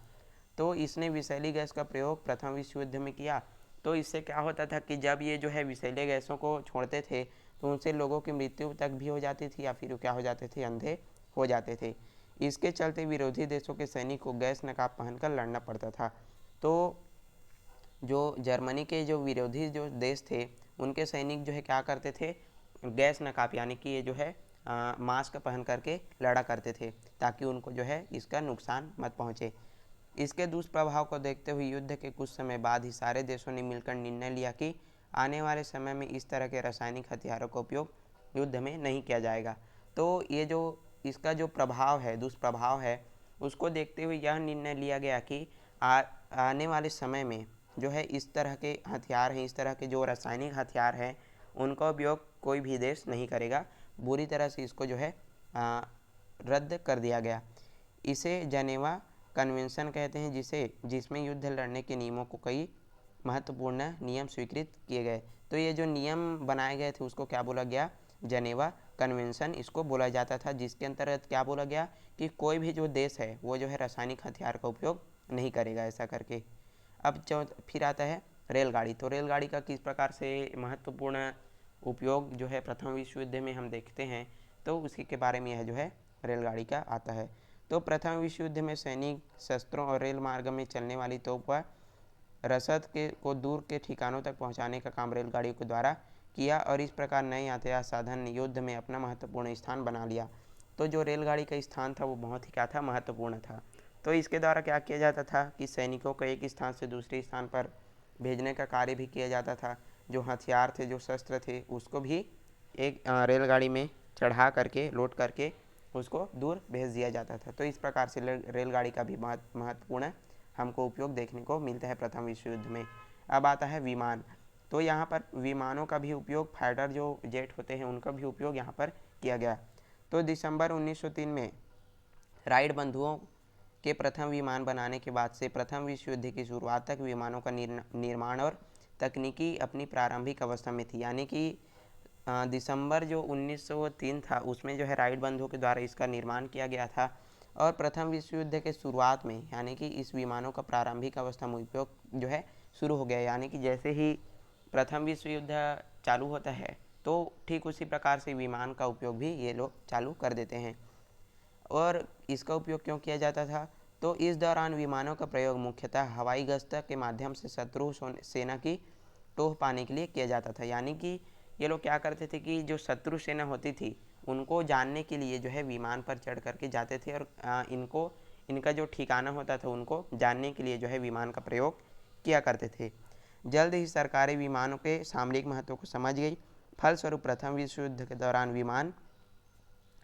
तो इसने विषैली गैस का प्रयोग प्रथम विश्व युद्ध में किया। तो इससे क्या होता था कि जब ये जो है विषैले गैसों को छोड़ते थे तो उनसे लोगों की मृत्यु तक भी हो जाती थी या फिर क्या हो जाते थे, अंधे हो जाते थे। इसके चलते विरोधी देशों के सैनिक को गैस नकाब पहनकर लड़ना पड़ता था। तो जो जर्मनी के जो विरोधी जो देश थे उनके सैनिक जो है क्या करते थे, गैस नकाब यानी कि ये जो है मास्क पहन करके लड़ा करते थे, ताकि उनको जो है इसका नुकसान मत पहुँचे। इसके दुष्प्रभाव को देखते हुए युद्ध के कुछ समय बाद ही सारे देशों ने मिलकर निर्णय लिया कि आने वाले समय में इस तरह के रासायनिक हथियारों का उपयोग युद्ध में नहीं किया जाएगा। तो ये जो इसका जो प्रभाव है, दुष्प्रभाव है, उसको देखते हुए यह निर्णय लिया गया कि आने वाले समय में जो है इस तरह के हथियार हैं, इस तरह के जो रासायनिक हथियार हैं उनका उपयोग कोई भी देश नहीं करेगा। बुरी तरह से इसको जो है रद्द कर दिया गया। इसे जनेवा कन्वेंशन कहते हैं, जिसमें युद्ध लड़ने के नियमों को कई महत्वपूर्ण नियम स्वीकृत किए गए। तो ये जो नियम बनाए गए थे उसको क्या बोला गया, जनेवा कन्वेंशन इसको बोला जाता था, जिसके अंतर्गत क्या बोला गया कि कोई भी जो देश है वो जो है रासायनिक हथियार का उपयोग नहीं करेगा, ऐसा करके। अब फिर आता है रेलगाड़ी। तो रेलगाड़ी का किस प्रकार से महत्वपूर्ण उपयोग जो है प्रथम विश्व युद्ध में हम देखते हैं, तो उसी के बारे में यह जो है रेलगाड़ी का आता है। तो प्रथम विश्व युद्ध में सैनिक शस्त्रों और रेल मार्ग में चलने वाली तोप व रसद को दूर के ठिकानों तक पहुंचाने का काम रेलगाड़ियों के द्वारा किया, और इस प्रकार नए यातायात साधन ने युद्ध में अपना महत्वपूर्ण स्थान बना लिया। तो जो रेलगाड़ी का स्थान था वो बहुत ही क्या था, महत्वपूर्ण था। तो इसके द्वारा क्या किया जाता था कि सैनिकों को एक स्थान से दूसरे स्थान पर भेजने का कार्य भी किया जाता था। जो हथियार थे, जो शस्त्र थे, उसको भी एक रेलगाड़ी में चढ़ा करके, लोड करके उसको दूर भेज दिया जाता था। तो इस प्रकार से रेलगाड़ी का भी महत्वपूर्ण हमको उपयोग देखने को मिलता है प्रथम विश्व युद्ध में। अब आता है विमान। तो यहाँ पर विमानों का भी उपयोग, फाइटर जो जेट होते हैं उनका भी उपयोग यहाँ पर किया गया। तो दिसंबर 1903 में राइट बंधुओं के प्रथम विमान बनाने के बाद से प्रथम विश्व युद्ध की शुरुआत तक विमानों का निर्माण और तकनीकी अपनी प्रारंभिक अवस्था में थी। यानी कि दिसंबर जो 1903 था उसमें जो है राइट बंधुओं के द्वारा इसका निर्माण किया गया था, और प्रथम विश्व युद्ध के शुरुआत में यानी कि इस विमानों का प्रारंभिक अवस्था में उपयोग जो है शुरू हो गया। यानी कि जैसे ही प्रथम विश्व युद्ध चालू होता है तो ठीक उसी प्रकार से विमान का उपयोग भी ये लोग चालू कर देते हैं। और इसका उपयोग क्यों किया जाता था, तो इस दौरान विमानों का प्रयोग मुख्यतः हवाई गश्त के माध्यम से शत्रु सेना की टोह पाने के लिए किया जाता था। यानी कि ये लोग क्या करते थे कि जो शत्रु सेना होती थी उनको जानने के लिए जो है विमान पर चढ़ करके जाते थे, और इनका जो ठिकाना होता था उनको जानने के लिए जो है विमान का प्रयोग किया करते थे। जल्द ही सरकारें विमानों के सामरिक महत्व को समझ गई। फलस्वरूप प्रथम विश्व युद्ध के दौरान विमान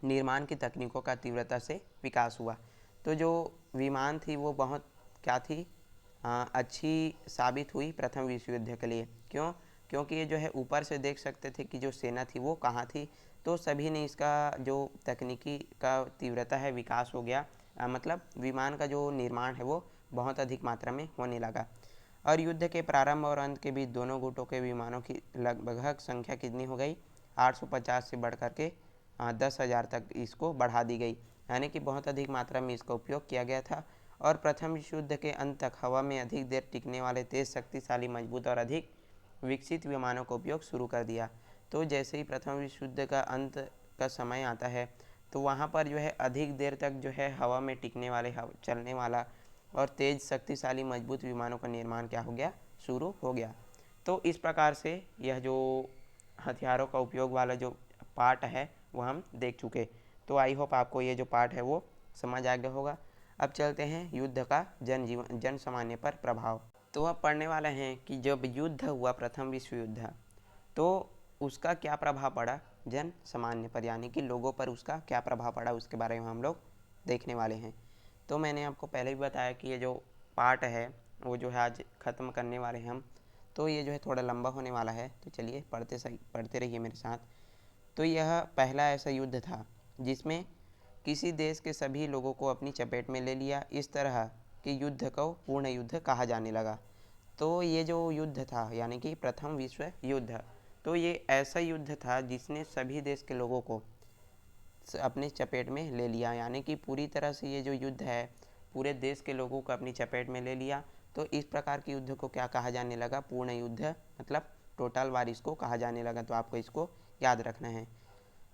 निर्माण की तकनीकों का तीव्रता से विकास हुआ। तो जो विमान थी वो बहुत क्या थी, अच्छी साबित हुई प्रथम विश्व युद्ध के लिए। क्यों? क्योंकि ये जो है ऊपर से देख सकते थे कि जो सेना थी वो कहाँ थी, तो सभी ने इसका जो तकनीकी का तीव्रता है विकास हो गया, मतलब विमान का जो निर्माण है वो बहुत अधिक मात्रा में होने लगा। और युद्ध के प्रारंभ और अंत के बीच दोनों गुटों के विमानों की लगभग संख्या कितनी हो गई, 850 से बढ़ कर के 10,000 तक इसको बढ़ा दी गई। यानी कि बहुत अधिक मात्रा में इसका उपयोग किया गया था। और प्रथम विश्व युद्ध के अंत तक हवा में अधिक देर टिकने वाले तेज, शक्तिशाली, मजबूत और अधिक विकसित विमानों का उपयोग शुरू कर दिया। तो जैसे ही प्रथम विश्व युद्ध का अंत का समय आता है तो वहाँ पर जो है अधिक देर तक जो है हवा में टिकने वाले, चलने वाला और तेज, शक्तिशाली, मजबूत विमानों का निर्माण क्या हो गया, शुरू हो गया। तो इस प्रकार से यह जो हथियारों का उपयोग वाला जो पार्ट है वो हम देख चुके। तो आई होप आपको ये जो पार्ट है वो समझ आ गया होगा। अब चलते हैं युद्ध का जन सामान्य पर प्रभाव। तो अब पढ़ने वाले हैं कि जब युद्ध हुआ, प्रथम विश्व युद्ध, तो उसका क्या प्रभाव पड़ा जन सामान्य पर, यानी कि लोगों पर उसका क्या प्रभाव पड़ा, उसके बारे में हम लोग देखने वाले हैं। तो मैंने आपको पहले भी बताया कि ये जो पार्ट है वो जो है आज ख़त्म करने वाले हैं हम। तो ये जो है थोड़ा लंबा होने वाला है, तो चलिए पढ़ते रहिए मेरे साथ। तो यह पहला ऐसा युद्ध था जिसमें किसी देश के सभी लोगों को अपनी चपेट में ले लिया। इस तरह के युद्ध को पूर्ण युद्ध कहा जाने लगा। तो ये जो युद्ध था यानी कि प्रथम विश्व युद्ध, तो ये ऐसा युद्ध था जिसने सभी देश के लोगों को अपने चपेट में ले लिया, यानी कि पूरी तरह से ये जो युद्ध है पूरे देश के लोगों को अपनी चपेट में ले लिया। तो इस प्रकार के युद्ध को क्या कहा जाने लगा? पूर्ण युद्ध, मतलब टोटल वार इसको कहा जाने लगा। तो आपको इसको याद रखना है।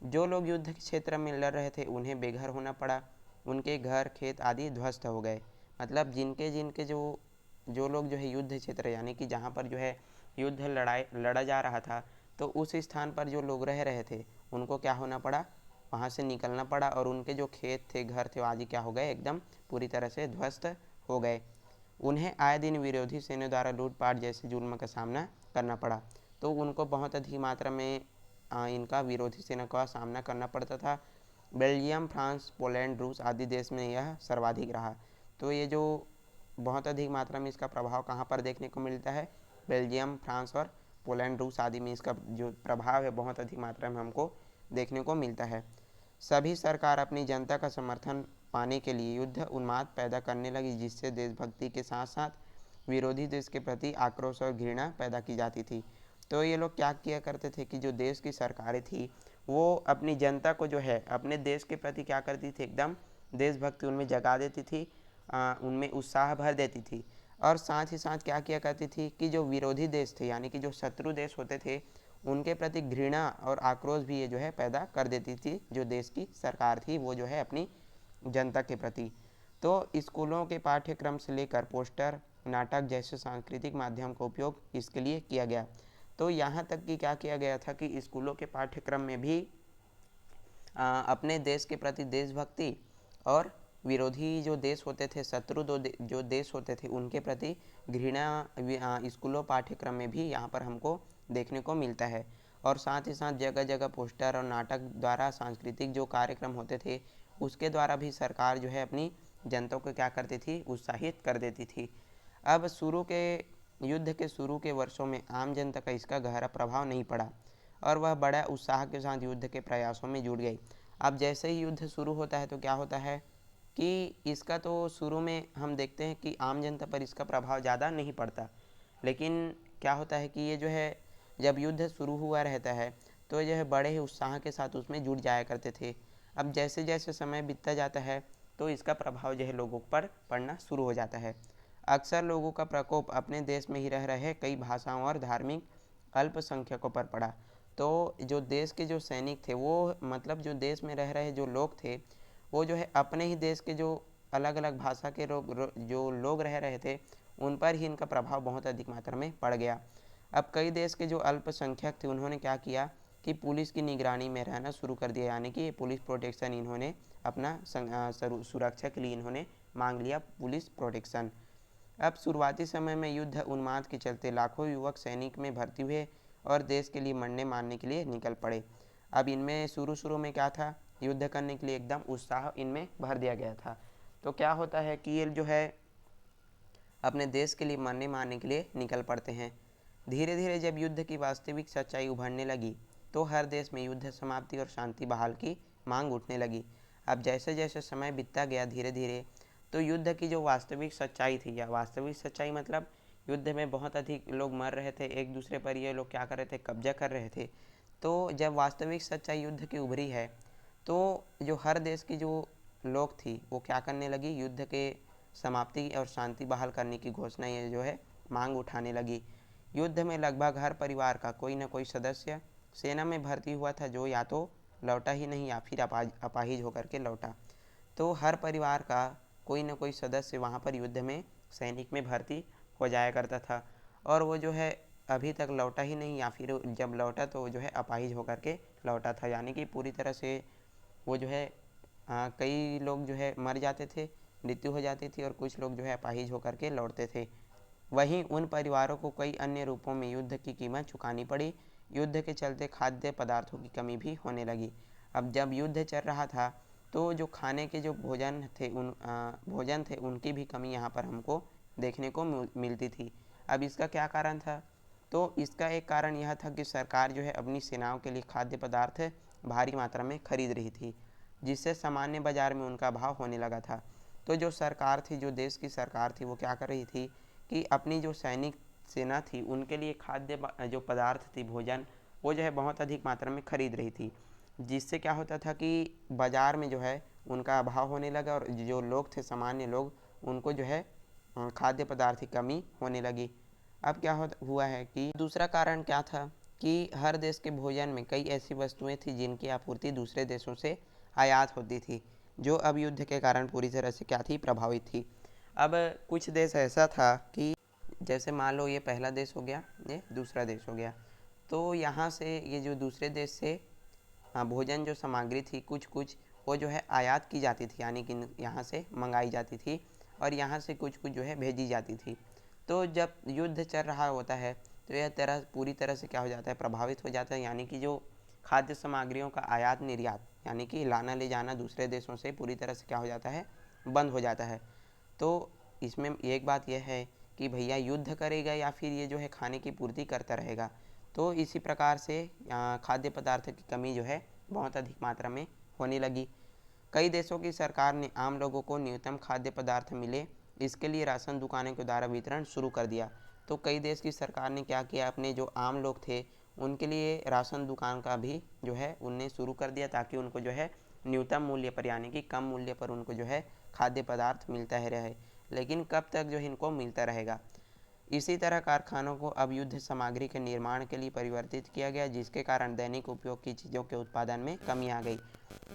जो लोग युद्ध के क्षेत्र में लड़ रहे थे उन्हें बेघर होना पड़ा, उनके घर खेत आदि ध्वस्त हो गए। मतलब जिनके जिनके जो लोग जो है युद्ध क्षेत्र यानी कि जहाँ पर जो है युद्ध लड़ा जा रहा था, तो उस स्थान पर जो लोग रह रहे थे उनको क्या होना पड़ा? वहाँ से निकलना पड़ा, और उनके जो खेत थे घर थे आदि क्या हो गए? एकदम पूरी तरह से ध्वस्त हो गए। उन्हें आए दिन विरोधी सेना द्वारा लूटपाट जैसे जुल्म का सामना करना पड़ा। तो उनको बहुत अधिक मात्रा में इनका विरोधी सेना का सामना करना पड़ता था। बेल्जियम, फ्रांस, पोलैंड, रूस आदि देश में यह सर्वाधिक रहा। तो ये जो बहुत अधिक मात्रा में इसका प्रभाव कहाँ पर देखने को मिलता है? बेल्जियम, फ्रांस और पोलैंड, रूस आदि में इसका जो प्रभाव है बहुत अधिक मात्रा में हमको देखने को मिलता है। सभी सरकार अपनी जनता का समर्थन पाने के लिए युद्ध उन्माद पैदा करने लगी, जिससे देशभक्ति के साथ साथ विरोधी देश के प्रति आक्रोश और घृणा पैदा की जाती थी। तो ये लोग क्या किया करते थे कि जो देश की सरकारें थी वो अपनी जनता को जो है अपने देश के प्रति क्या करती थी? एकदम देशभक्ति उनमें जगा देती थी, उनमें उत्साह भर देती थी। और साथ ही साथ क्या किया करती थी कि जो विरोधी देश थे यानी कि जो शत्रु देश होते थे उनके प्रति घृणा और आक्रोश भी ये जो है पैदा कर देती थी जो देश की सरकार थी वो जो है अपनी जनता के प्रति। तो स्कूलों के पाठ्यक्रम से लेकर पोस्टर, नाटक जैसे सांस्कृतिक माध्यम का उपयोग इसके लिए किया गया। तो यहाँ तक कि क्या किया गया था कि स्कूलों के पाठ्यक्रम में भी अपने देश के प्रति देशभक्ति और विरोधी जो देश होते थे, शत्रु जो देश होते थे उनके प्रति घृणा स्कूलों पाठ्यक्रम में भी यहाँ पर हमको देखने को मिलता है। और साथ ही साथ जगह जगह पोस्टर और नाटक द्वारा सांस्कृतिक जो कार्यक्रम होते थे उसके द्वारा भी सरकार जो है अपनी जनता को क्या करती थी? उत्साहित कर देती थी। अब युद्ध के शुरू के वर्षों में आम जनता का इसका गहरा प्रभाव नहीं पड़ा और वह बड़ा उत्साह के साथ युद्ध के प्रयासों में जुट गई। अब जैसे ही युद्ध शुरू होता है तो क्या होता है कि इसका तो शुरू में हम देखते हैं कि आम जनता पर इसका प्रभाव ज़्यादा नहीं पड़ता, लेकिन क्या होता है कि ये जो है जब युद्ध शुरू हुआ रहता है तो जो है बड़े ही उत्साह के साथ उसमें जुट जाया करते थे। अब जैसे जैसे समय बीतता जाता है तो इसका प्रभाव जो है लोगों पर पड़ना शुरू हो जाता है। अक्सर लोगों का प्रकोप अपने देश में ही रह रहे कई भाषाओं और धार्मिक अल्पसंख्यकों पर पड़ा। तो जो देश के जो सैनिक थे वो मतलब जो देश में रह रहे जो लोग थे वो जो है अपने ही देश के जो अलग अलग भाषा के जो लोग रह रहे थे उन पर ही इनका प्रभाव बहुत अधिक मात्रा में पड़ गया। अब कई देश के जो अल्पसंख्यक थे उन्होंने क्या किया कि पुलिस की निगरानी में रहना शुरू कर दिया, यानी कि पुलिस प्रोटेक्शन इन्होंने अपना सुरक्षा के लिए इन्होंने मांग लिया पुलिस प्रोटेक्शन। अब शुरुआती समय में युद्ध उन्माद के चलते लाखों युवक सैनिक में भर्ती हुए और देश के लिए मरने मारने के लिए निकल पड़े। अब इनमें शुरू में क्या था? युद्ध करने के लिए एकदम उत्साह इनमें भर दिया गया था। तो क्या होता है कि ये जो है अपने देश के लिए मरने मारने के लिए निकल पड़ते हैं। धीरे धीरे जब युद्ध की वास्तविक सच्चाई उभरने लगी तो हर देश में युद्ध समाप्ति और शांति बहाल की मांग उठने लगी। अब जैसे जैसे समय बीतता गया धीरे धीरे तो युद्ध की जो वास्तविक सच्चाई थी, या वास्तविक सच्चाई मतलब युद्ध में बहुत अधिक लोग मर रहे थे, एक दूसरे पर ये लोग क्या कर रहे थे? कब्जा कर रहे थे। तो जब वास्तविक सच्चाई युद्ध की उभरी है तो जो हर देश की जो लोग थी वो क्या करने लगी? युद्ध के समाप्ति और शांति बहाल करने की घोषणा ये जो है मांग उठाने लगी। युद्ध में लगभग हर परिवार का कोई न कोई सदस्य सेना में भर्ती हुआ था जो या तो लौटा ही नहीं या फिर अपाहिज होकर के लौटा। तो हर परिवार का कोई न कोई सदस्य वहाँ पर युद्ध में सैनिक में भर्ती हो जाया करता था और वो जो है अभी तक लौटा ही नहीं, या फिर जब लौटा तो वो जो है अपाहिज होकर के लौटा था, यानी कि पूरी तरह से वो जो है कई लोग जो है मर जाते थे, मृत्यु हो जाती थी और कुछ लोग जो है अपाहिज होकर के लौटते थे। वहीं उन परिवारों को कई अन्य रूपों में युद्ध की कीमत चुकानी पड़ी। युद्ध के चलते खाद्य पदार्थों की कमी भी होने लगी। अब जब युद्ध चल रहा था तो जो खाने के जो भोजन थे उनकी भी कमी यहाँ पर हमको देखने को मिलती थी। अब इसका क्या कारण था? तो इसका एक कारण यह था कि सरकार जो है अपनी सेनाओं के लिए खाद्य पदार्थ भारी मात्रा में खरीद रही थी, जिससे सामान्य बाजार में उनका भाव होने लगा था। तो जो सरकार थी, जो देश की सरकार थी, वो क्या कर रही थी कि अपनी जो सैनिक सेना थी उनके लिए खाद्य जो पदार्थ थी, भोजन, वो जो है बहुत अधिक मात्रा में खरीद रही थी, जिससे क्या होता था कि बाज़ार में जो है उनका अभाव होने लगा और जो लोग थे, सामान्य लोग, उनको जो है खाद्य पदार्थ की कमी होने लगी। अब क्या हुआ है कि दूसरा कारण क्या था कि हर देश के भोजन में कई ऐसी वस्तुएं थी जिनकी आपूर्ति दूसरे देशों से आयात होती थी, जो अब युद्ध के कारण पूरी तरह से क्या थी, प्रभावित थी। अब कुछ देश ऐसा था कि जैसे मान लो ये पहला देश हो गया, ये दूसरा देश हो गया, तो यहाँ से ये जो दूसरे देश से भोजन जो सामग्री थी कुछ कुछ वो जो है आयात की जाती थी, यानी कि यहाँ से मंगाई जाती थी और यहाँ से कुछ कुछ जो है भेजी जाती थी। तो जब युद्ध चल रहा होता है तो यह पूरी तरह से क्या हो जाता है, प्रभावित हो जाता है, यानी कि जो खाद्य सामग्रियों का आयात निर्यात, यानी कि लाना ले जाना दूसरे देशों से पूरी तरह से क्या हो जाता है, बंद हो जाता है। तो इसमें एक बात यह है कि भैया युद्ध करेगा या फिर ये जो है खाने की पूर्ति करता रहेगा। तो इसी प्रकार से खाद्य पदार्थ की कमी जो है बहुत अधिक मात्रा में होने लगी। कई देशों की सरकार ने आम लोगों को न्यूनतम खाद्य पदार्थ मिले, इसके लिए राशन दुकानों के द्वारा वितरण शुरू कर दिया। तो कई देश की सरकार ने क्या किया, अपने जो आम लोग थे उनके लिए राशन दुकान का भी जो है उनने शुरू कर दिया, ताकि उनको जो है न्यूनतम मूल्य पर, यानी कि कम मूल्य पर उनको जो है खाद्य पदार्थ मिलता ही रहे। लेकिन कब तक जो है इनको मिलता रहेगा। इसी तरह कारखानों को अब युद्ध सामग्री के निर्माण के लिए परिवर्तित किया गया, जिसके कारण दैनिक उपयोग की चीज़ों के उत्पादन में कमी आ गई।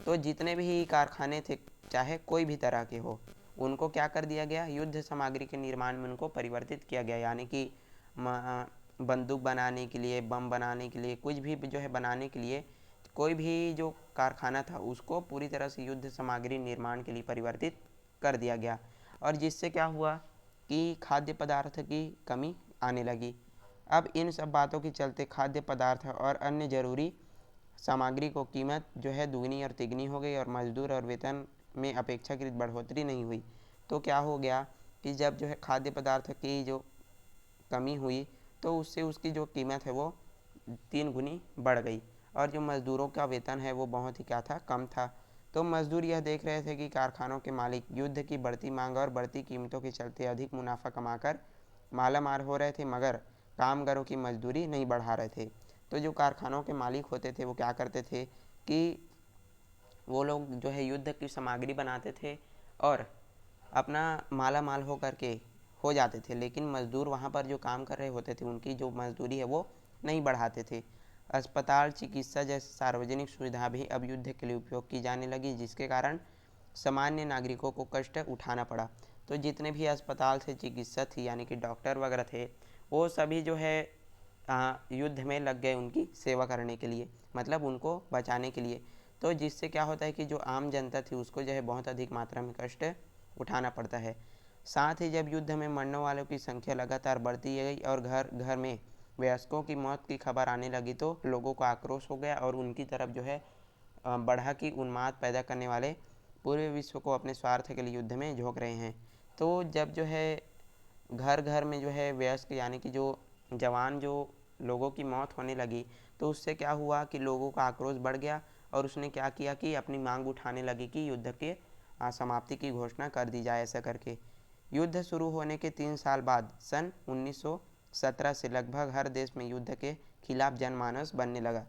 तो जितने भी कारखाने थे, चाहे कोई भी तरह के हो, उनको क्या कर दिया गया, युद्ध सामग्री के निर्माण में उनको परिवर्तित किया गया, यानी कि बंदूक बनाने के लिए, बम बनाने के लिए, कुछ भी जो है बनाने के लिए, कोई भी जो कारखाना था उसको पूरी तरह से युद्ध सामग्री निर्माण के लिए परिवर्तित कर दिया गया। और जिससे क्या हुआ कि खाद्य पदार्थ की कमी आने लगी। अब इन सब बातों के चलते खाद्य पदार्थ और अन्य जरूरी सामग्री को कीमत जो है दुगनी और तिगनी हो गई और मजदूर और वेतन में अपेक्षाकृत बढ़ोतरी नहीं हुई। तो क्या हो गया कि जब जो है खाद्य पदार्थ की जो कमी हुई तो उससे उसकी जो कीमत है वो 3 गुनी बढ़ गई और जो मज़दूरों का वेतन है वो बहुत ही क्या था, कम था। तो मज़दूर यह देख रहे थे कि कारखानों के मालिक युद्ध की बढ़ती मांग और बढ़ती कीमतों के चलते अधिक मुनाफा कमाकर मालामाल हो रहे थे, मगर कामगारों की मजदूरी नहीं बढ़ा रहे थे। तो जो कारखानों के मालिक होते थे वो क्या करते थे कि वो लोग जो है युद्ध की सामग्री बनाते थे और अपना माला माल हो करके हो जाते थे, लेकिन मज़दूर वहाँ पर जो काम कर रहे होते थे उनकी जो मजदूरी है वो नहीं बढ़ाते थे। अस्पताल, चिकित्सा जैसे सार्वजनिक सुविधा भी अब युद्ध के लिए उपयोग की जाने लगी, जिसके कारण सामान्य नागरिकों को कष्ट उठाना पड़ा। तो जितने भी अस्पताल थे, चिकित्सा थी, यानी कि डॉक्टर वगैरह थे, वो सभी जो है युद्ध में लग गए उनकी सेवा करने के लिए, मतलब उनको बचाने के लिए। तो जिससे क्या होता है कि जो आम जनता थी उसको जो है बहुत अधिक मात्रा में कष्ट उठाना पड़ता है। साथ ही जब युद्ध में मरने वालों की संख्या लगातार बढ़ती गई और घर घर में वयस्कों की मौत की खबर आने लगी तो लोगों को आक्रोश हो गया और उनकी तरफ जो है बढ़ा कि उन्माद पैदा करने वाले पूरे विश्व को अपने स्वार्थ के लिए युद्ध में झोंक रहे हैं। तो जब जो है घर घर में जो है वयस्क, यानी कि जो जवान जो लोगों की मौत होने लगी, तो उससे क्या हुआ कि लोगों का आक्रोश बढ़ गया और उसने क्या किया कि अपनी मांग उठाने लगी कि युद्ध के समाप्ति की घोषणा कर दी जाए। ऐसा करके युद्ध शुरू होने के 3 साल बाद सन 1917 से लगभग हर देश में युद्ध के खिलाफ जनमानस बनने लगा।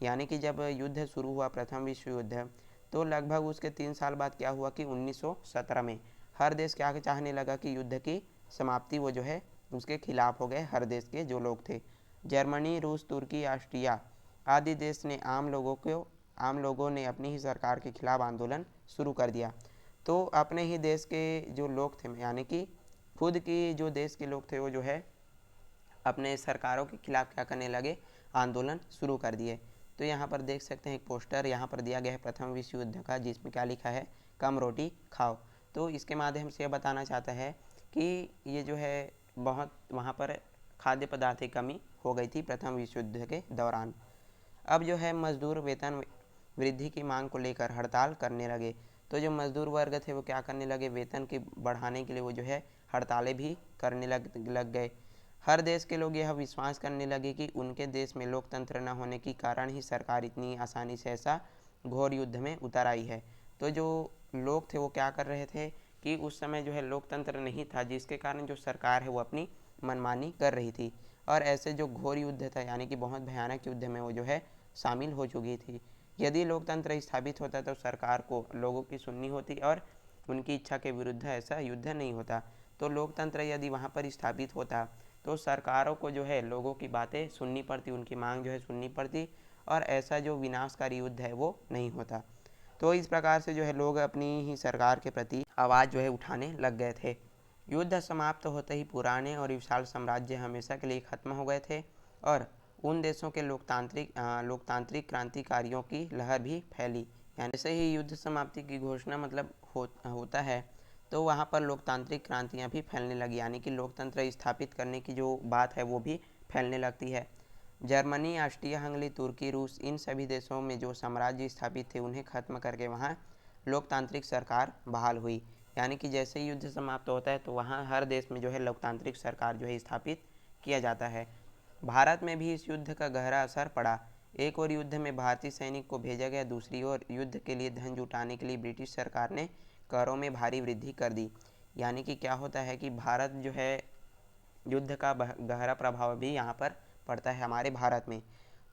यानी कि जब युद्ध शुरू हुआ, प्रथम विश्व युद्ध, तो लगभग उसके 3 साल बाद क्या हुआ कि 1917 में हर देश क्या चाहने लगा कि युद्ध की समाप्ति वो जो है उसके खिलाफ हो गए हर देश के जो लोग थे। जर्मनी, रूस, तुर्की, ऑस्ट्रिया आदि देश ने आम लोगों ने अपनी ही सरकार के खिलाफ आंदोलन शुरू कर दिया। तो अपने ही देश के जो लोग थे, यानी कि खुद की जो देश के लोग थे, वो जो है अपने सरकारों के खिलाफ क्या करने लगे, आंदोलन शुरू कर दिए। तो यहाँ पर देख सकते हैं एक पोस्टर यहाँ पर दिया गया है प्रथम विश्व युद्ध का, जिसमें क्या लिखा है, कम रोटी खाओ। तो इसके माध्यम से यह बताना चाहता है कि ये जो है बहुत वहाँ पर खाद्य पदार्थ की कमी हो गई थी प्रथम विश्व युद्ध के दौरान। अब जो है मजदूर वेतन वृद्धि की मांग को लेकर हड़ताल करने लगे। तो जो मजदूर वर्ग थे वो क्या करने लगे, वेतन की बढ़ाने के लिए वो जो है हड़तालें भी करने लग गए। हर देश के लोग यह विश्वास करने लगे कि उनके देश में लोकतंत्र न होने के कारण ही सरकार इतनी आसानी से ऐसा घोर युद्ध में उतर आई है। तो जो लोग थे वो क्या कर रहे थे कि उस समय जो है लोकतंत्र नहीं था, जिसके कारण जो सरकार है वो अपनी मनमानी कर रही थी और ऐसे जो घोर युद्ध था यानी कि बहुत भयानक युद्ध में वो जो है शामिल हो चुकी थी। यदि लोकतंत्र स्थापित होता तो सरकार को लोगों की सुननी होती और उनकी इच्छा के विरुद्ध ऐसा युद्ध नहीं होता। तो लोकतंत्र यदि वहाँ पर स्थापित होता तो सरकारों को जो है लोगों की बातें सुननी पड़ती, उनकी मांग जो है सुननी पड़ती और ऐसा जो विनाशकारी युद्ध है वो नहीं होता। तो इस प्रकार से जो है लोग अपनी ही सरकार के प्रति आवाज़ जो है उठाने लग गए थे। युद्ध समाप्त होते ही पुराने और विशाल साम्राज्य हमेशा के लिए खत्म हो गए थे और उन देशों के लोकतांत्रिक क्रांतिकारियों की लहर भी फैली। यानी जैसे ही युद्ध समाप्ति की घोषणा मतलब होता है तो वहाँ पर लोकतांत्रिक क्रांतियाँ भी फैलने लगी, यानी कि लोकतंत्र स्थापित करने की जो बात है वो भी फैलने लगती है। जर्मनी, ऑस्ट्रिया हंगरी, तुर्की, रूस, इन सभी देशों में जो साम्राज्य स्थापित थे उन्हें खत्म करके वहाँ लोकतांत्रिक सरकार बहाल हुई। यानी कि जैसे ही युद्ध समाप्त होता है तो वहाँ हर देश में जो है लोकतांत्रिक सरकार जो है स्थापित किया जाता है। भारत में भी इस युद्ध का गहरा असर पड़ा। एक और युद्ध में भारतीय सैनिक को भेजा गया, दूसरी ओर युद्ध के लिए धन जुटाने के लिए ब्रिटिश सरकार ने करों में भारी वृद्धि कर दी। यानी कि क्या होता है कि भारत जो है युद्ध का गहरा प्रभाव भी यहाँ पर पड़ता है हमारे भारत में।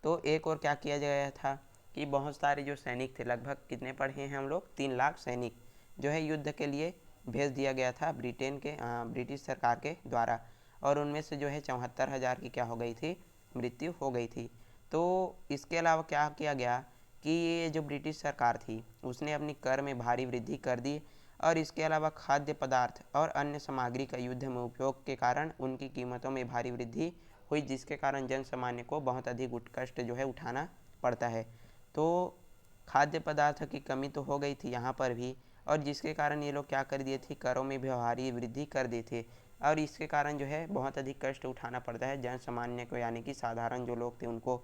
तो एक और क्या किया गया था कि बहुत सारे जो सैनिक थे, लगभग कितने पढ़े हैं हम लोग, 3 लाख सैनिक जो है युद्ध के लिए भेज दिया गया था ब्रिटिश सरकार के द्वारा और उनमें से जो है 74,000 की क्या हो गई थी, मृत्यु हो गई थी। तो इसके अलावा क्या किया गया कि ये जो ब्रिटिश सरकार थी उसने अपनी कर में भारी वृद्धि कर दी और इसके अलावा खाद्य पदार्थ और अन्य सामग्री का युद्ध में उपयोग के कारण उनकी कीमतों में भारी वृद्धि हुई, जिसके कारण जन सामान्य को बहुत अधिक कष्ट जो है उठाना पड़ता है। तो खाद्य पदार्थ की कमी तो हो गई थी यहाँ पर भी और जिसके कारण ये लोग क्या कर दिए थे, करों में भी भारी वृद्धि कर दी थी और इसके कारण जो है बहुत अधिक कष्ट उठाना पड़ता है जन सामान्य को, यानी कि साधारण जो लोग थे उनको।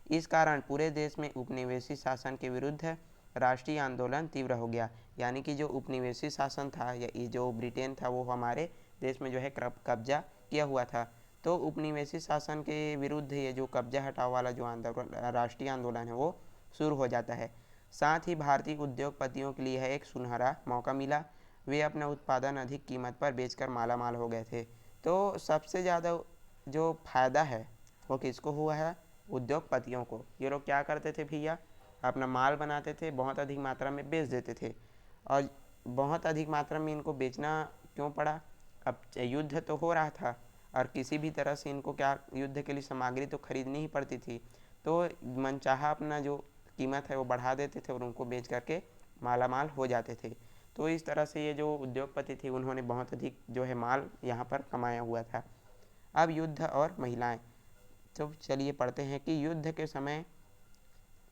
इस कारण पूरे देश में उपनिवेशी शासन के विरुद्ध राष्ट्रीय आंदोलन तीव्र हो गया। यानी कि जो उपनिवेशी शासन था या ये जो ब्रिटेन था वो हमारे देश में जो है कब्जा किया हुआ था। तो उपनिवेशी शासन के विरुद्ध ये जो कब्जा हटाओ वाला जो आंदोलन, राष्ट्रीय आंदोलन है वो शुरू हो जाता है। साथ ही भारतीय उद्योगपतियों के लिए एक सुनहरा मौका मिला, वे अपना उत्पादन अधिक कीमत पर बेचकर मालामाल हो गए थे। तो सबसे ज़्यादा जो फायदा है वो किसको हुआ है, उद्योगपतियों को। ये लोग क्या करते थे भैया, अपना माल बनाते थे, बहुत अधिक मात्रा में बेच देते थे और बहुत अधिक मात्रा में इनको बेचना क्यों पड़ा, अब युद्ध तो हो रहा था और किसी भी तरह से इनको क्या युद्ध के लिए सामग्री तो खरीदनी ही पड़ती थी। तो मनचाहा अपना जो कीमत है वो बढ़ा देते थे और उनको बेच करके मालामाल हो जाते थे। तो इस तरह से ये जो उद्योगपति थे उन्होंने बहुत अधिक जो है माल यहाँ पर कमाया हुआ था। अब युद्ध और महिलाएं, तो चलिए पढ़ते हैं कि युद्ध के समय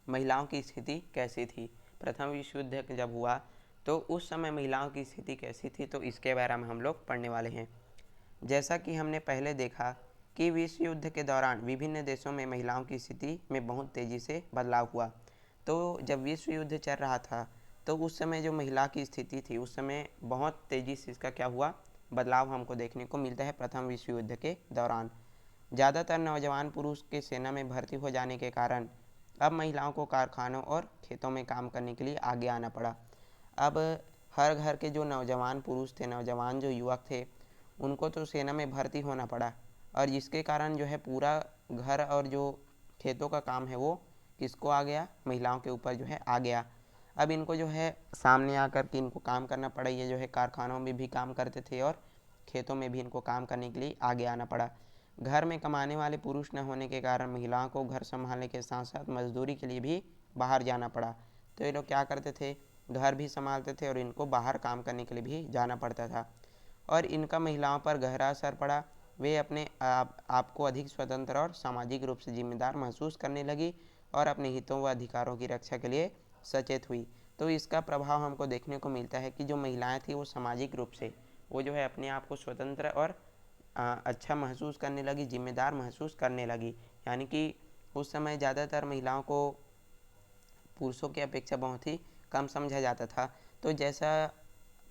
महिलाओं की स्थिति कैसी थी। प्रथम विश्व युद्ध जब हुआ तो उस समय महिलाओं की स्थिति कैसी थी, तो इसके बारे में हम लोग पढ़ने वाले हैं। जैसा कि हमने पहले देखा कि विश्व युद्ध के दौरान विभिन्न देशों में महिलाओं की स्थिति में बहुत तेज़ी से बदलाव हुआ। तो जब विश्व युद्ध चल रहा था तो उस समय जो महिला की स्थिति थी उस समय बहुत तेज़ी से इसका क्या हुआ, बदलाव हमको देखने को मिलता है प्रथम विश्व युद्ध के दौरान। ज़्यादातर नौजवान पुरुष के सेना में भर्ती हो जाने के कारण अब महिलाओं को कारखानों और खेतों में काम करने के लिए आगे आना पड़ा। अब हर घर के जो नौजवान पुरुष थे, नौजवान जो युवक थे, उनको तो सेना में भर्ती होना पड़ा और जिसके कारण जो है पूरा घर और जो खेतों का काम है वो किसको आ गया, महिलाओं के ऊपर जो है आ गया। अब इनको जो है सामने आकर के इनको काम करना पड़ा, ये जो है कारखानों में भी काम करते थे और खेतों में भी इनको काम करने के लिए आगे आना पड़ा। घर में कमाने वाले पुरुष न होने के कारण महिलाओं को घर संभालने के साथ साथ मजदूरी के लिए भी बाहर जाना पड़ा। तो ये लोग क्या करते थे, घर भी संभालते थे और इनको बाहर काम करने के लिए भी जाना पड़ता था और इनका महिलाओं पर गहरा असर पड़ा। वे अपने आप को अधिक स्वतंत्र और सामाजिक रूप से जिम्मेदार महसूस करने लगी और अपने हितों व अधिकारों की रक्षा के लिए सचेत हुई। तो इसका प्रभाव हमको देखने को मिलता है कि जो महिलाएं थी वो सामाजिक रूप से वो जो है अपने आप को स्वतंत्र और अच्छा महसूस करने लगी, जिम्मेदार महसूस करने लगी। यानी कि उस समय ज़्यादातर महिलाओं को पुरुषों की अपेक्षा बहुत ही कम समझा जाता था। तो जैसा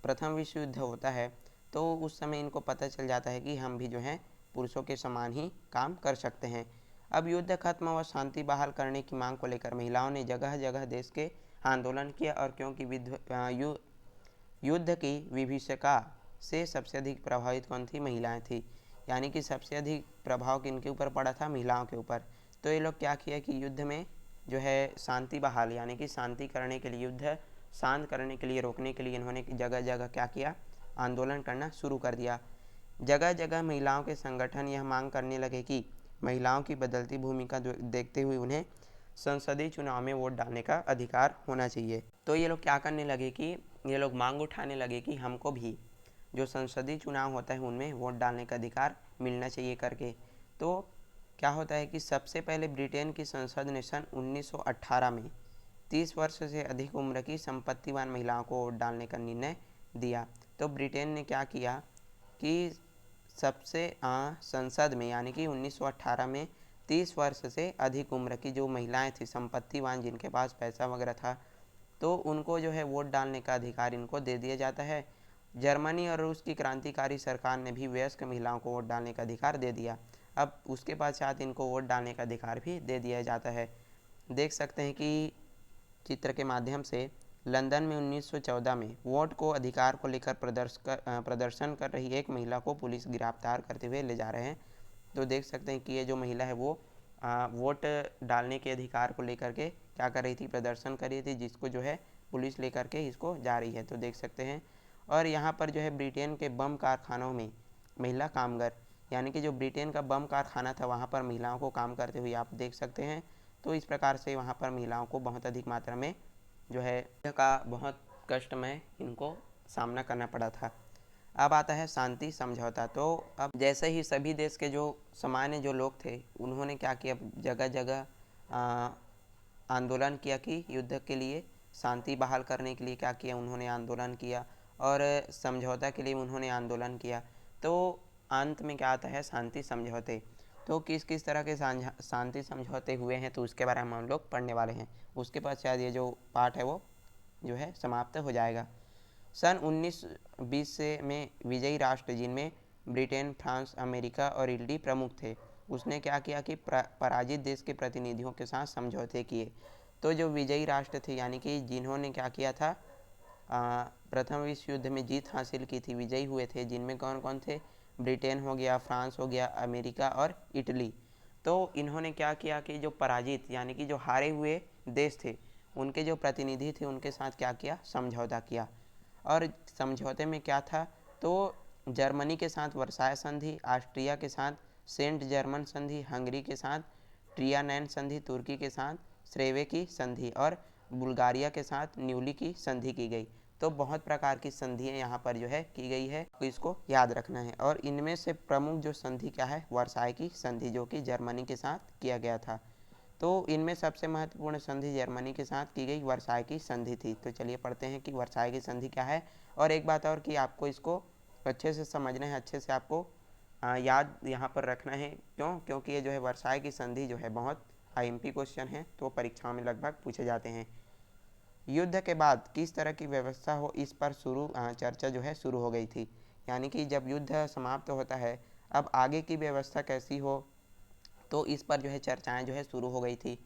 प्रथम विश्व युद्ध होता है तो उस समय इनको पता चल जाता है कि हम भी जो हैं पुरुषों के समान ही काम कर सकते हैं। अब युद्ध खत्म और शांति बहाल करने की मांग को लेकर महिलाओं ने जगह जगह देश के आंदोलन किया और क्योंकि युद्ध की विभीषिका से सबसे अधिक प्रभावित कौन थी? महिलाएं थी। यानी कि सबसे अधिक प्रभाव किनके ऊपर पड़ा था? महिलाओं के ऊपर। तो ये लोग क्या किया कि युद्ध में जो है शांति बहाल यानी कि शांति करने के लिए, युद्ध शांत करने के लिए, रोकने के लिए इन्होंने जगह जगह क्या किया? आंदोलन करना शुरू कर दिया। जगह जगह महिलाओं के संगठन यह मांग करने लगे कि महिलाओं की बदलती भूमिका देखते हुए उन्हें संसदीय चुनाव में वोट डालने का अधिकार होना चाहिए। तो ये लोग क्या करने लगे कि ये लोग मांग उठाने लगे कि हमको भी जो संसदीय चुनाव होता है उनमें वोट डालने का अधिकार मिलना चाहिए करके। तो क्या होता है कि सबसे पहले ब्रिटेन की संसद ने सन 1918 में 30 वर्ष से अधिक उम्र की संपत्तिवान महिलाओं को वोट डालने का निर्णय दिया। तो ब्रिटेन ने क्या किया कि सबसे संसद में यानी कि 1918 में 30 वर्ष से अधिक उम्र की जो महिलाएं थी, संपत्तिवान, जिनके पास पैसा वगैरह था, तो उनको जो है वोट डालने का अधिकार इनको दे दिया जाता है। जर्मनी और रूस की क्रांतिकारी सरकार ने भी वयस्क महिलाओं को वोट डालने का अधिकार दे दिया। अब उसके पश्चात इनको वोट डालने का अधिकार भी दे दिया जाता है। देख सकते हैं कि चित्र के माध्यम से लंदन में 1914 में वोट को अधिकार को लेकर प्रदर्शन कर रही एक महिला को पुलिस गिरफ्तार करते हुए ले जा रहे हैं। तो देख सकते हैं कि ये जो महिला है वो वोट डालने के अधिकार को लेकर के क्या कर रही थी? प्रदर्शन कर रही थी, जिसको जो है पुलिस लेकर के इसको जा रही है। तो देख सकते हैं। और यहाँ पर जो है ब्रिटेन के बम कारखानों में महिला कामगार, यानी कि जो ब्रिटेन का बम कारखाना था वहाँ पर महिलाओं को काम करते हुए आप देख सकते हैं। तो इस प्रकार से वहाँ पर महिलाओं को बहुत अधिक मात्रा में जो है का बहुत कष्टमय इनको सामना करना पड़ा था। अब आता है शांति समझौता। तो अब जैसे ही सभी देश के जो सामान्य जो लोग थे उन्होंने क्या किया? जगह जगह आंदोलन किया कि युद्ध के लिए, शांति बहाल करने के लिए क्या किया? उन्होंने आंदोलन किया और समझौता के लिए उन्होंने आंदोलन किया। तो अंत में क्या आता है? शांति समझौते। तो किस किस तरह के शांति समझौते हुए हैं तो उसके बारे में हम लोग पढ़ने वाले हैं। उसके बाद शायद ये जो पाठ है वो जो है समाप्त हो जाएगा। सन 1920 से में विजयी राष्ट्र, जिनमें ब्रिटेन, फ्रांस, अमेरिका और इटली प्रमुख थे, उसने क्या किया कि पराजित देश के प्रतिनिधियों के साथ समझौते किए। तो जो विजयी राष्ट्र थे यानी कि जिन्होंने क्या किया था? प्रथम विश्व युद्ध में जीत हासिल की थी, विजयी हुए थे, जिनमें कौन कौन थे? ब्रिटेन हो गया, फ्रांस हो गया, अमेरिका और इटली। तो इन्होंने क्या किया कि जो पराजित यानी कि जो हारे हुए देश थे उनके जो प्रतिनिधि थे उनके साथ क्या किया? समझौता किया। और समझौते में क्या था? तो जर्मनी के साथ वर्साय संधि, ऑस्ट्रिया के साथ सेंट जर्मन संधि, हंगरी के साथ ट्रियानैन संधि, तुर्की के साथ श्रेवे की संधि और बुल्गारिया के साथ न्यूली की संधि की गई। तो बहुत प्रकार की संधियाँ यहाँ पर जो है की गई है, तो इसको याद रखना है। और इनमें से प्रमुख जो संधि क्या है? वर्साय की संधि, जो कि जर्मनी के साथ किया गया था। तो इनमें सबसे महत्वपूर्ण संधि जर्मनी के साथ की गई वर्साय की संधि थी। तो चलिए पढ़ते हैं कि वर्साय की संधि क्या है। और एक बात और कि आपको इसको अच्छे से समझना है, अच्छे से आपको याद यहाँ पर रखना है। क्यों? क्योंकि ये जो है वर्साय की संधि जो है बहुत आईएमपी क्वेश्चन है, तो परीक्षाओं में लगभग पूछे जाते हैं। युद्ध के बाद किस तरह की व्यवस्था हो, इस पर चर्चा जो है शुरू हो गई थी। यानी कि जब युद्ध समाप्त होता है, अब आगे की व्यवस्था कैसी हो, तो इस पर जो है चर्चाएं जो है शुरू हो गई थी।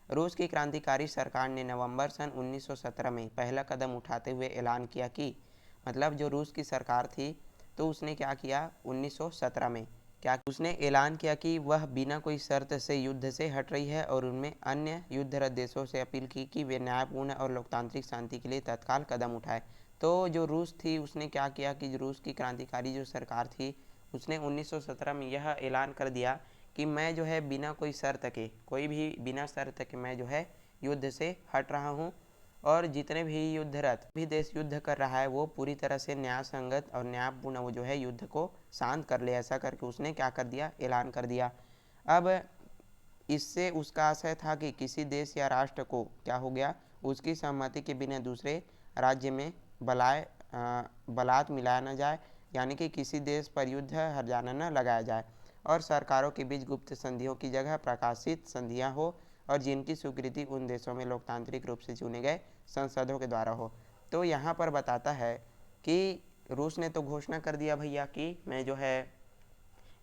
रूस की क्रांतिकारी सरकार ने नवंबर सन 1917 में पहला कदम उठाते हुए ऐलान किया कि, मतलब जो रूस की सरकार थी तो उसने क्या किया? 1917 में क्या उसने ऐलान किया कि वह बिना कोई शर्त से युद्ध से हट रही है और उनमें अन्य युद्धरत देशों से अपील की कि वे न्यायपूर्ण और लोकतांत्रिक शांति के लिए तत्काल कदम उठाए। तो जो रूस थी उसने क्या किया कि रूस की क्रांतिकारी जो सरकार थी उसने 1917 में यह ऐलान कर दिया कि मैं जो है बिना कोई शर्त के, कोई भी बिना शर्त के मैं जो है युद्ध से हट रहा हूँ और जितने भी युद्धरत भी देश युद्ध कर रहा है वो पूरी तरह से न्याय संगत और न्यायपूर्ण वो जो है युद्ध को शांत कर ले। ऐसा करके उसने क्या कर दिया? ऐलान कर दिया। अब इससे उसका आशय था कि किसी देश या राष्ट्र को क्या हो गया? उसकी सहमति के बिना दूसरे राज्य में बलात् मिलाया न जाए, यानी कि किसी देश पर युद्ध हर्जाना न लगाया जाए और सरकारों के बीच गुप्त संधियों की जगह प्रकाशित संधियां हो और जिनकी स्वीकृति उन देशों में लोकतांत्रिक रूप से चुने गए संसदों के द्वारा हो। तो यहाँ पर बताता है कि रूस ने तो घोषणा कर दिया भैया कि मैं जो है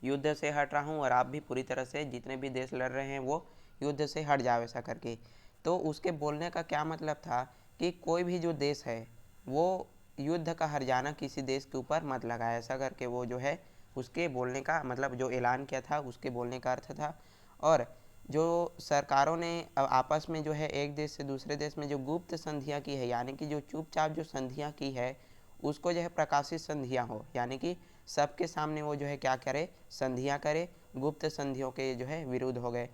युद्ध से हट रहा हूँ और आप भी पूरी तरह से जितने भी देश लड़ रहे हैं वो युद्ध से हट जाओ, ऐसा करके। तो उसके बोलने का क्या मतलब था कि कोई भी जो देश है वो युद्ध का हर्जाना किसी देश के ऊपर मत लगाए, ऐसा करके वो जो है उसके बोलने का मतलब जो ऐलान किया था उसके बोलने का अर्थ था। और जो सरकारों ने आपस में जो है एक देश से दूसरे देश में जो गुप्त संधियाँ की है, यानी कि जो चुपचाप जो संधियाँ की है उसको जो है प्रकाशित संधियाँ हो, यानी कि सबके सामने वो जो है क्या करे, संधियाँ करे, गुप्त संधियों के जो है विरुद्ध हो गए।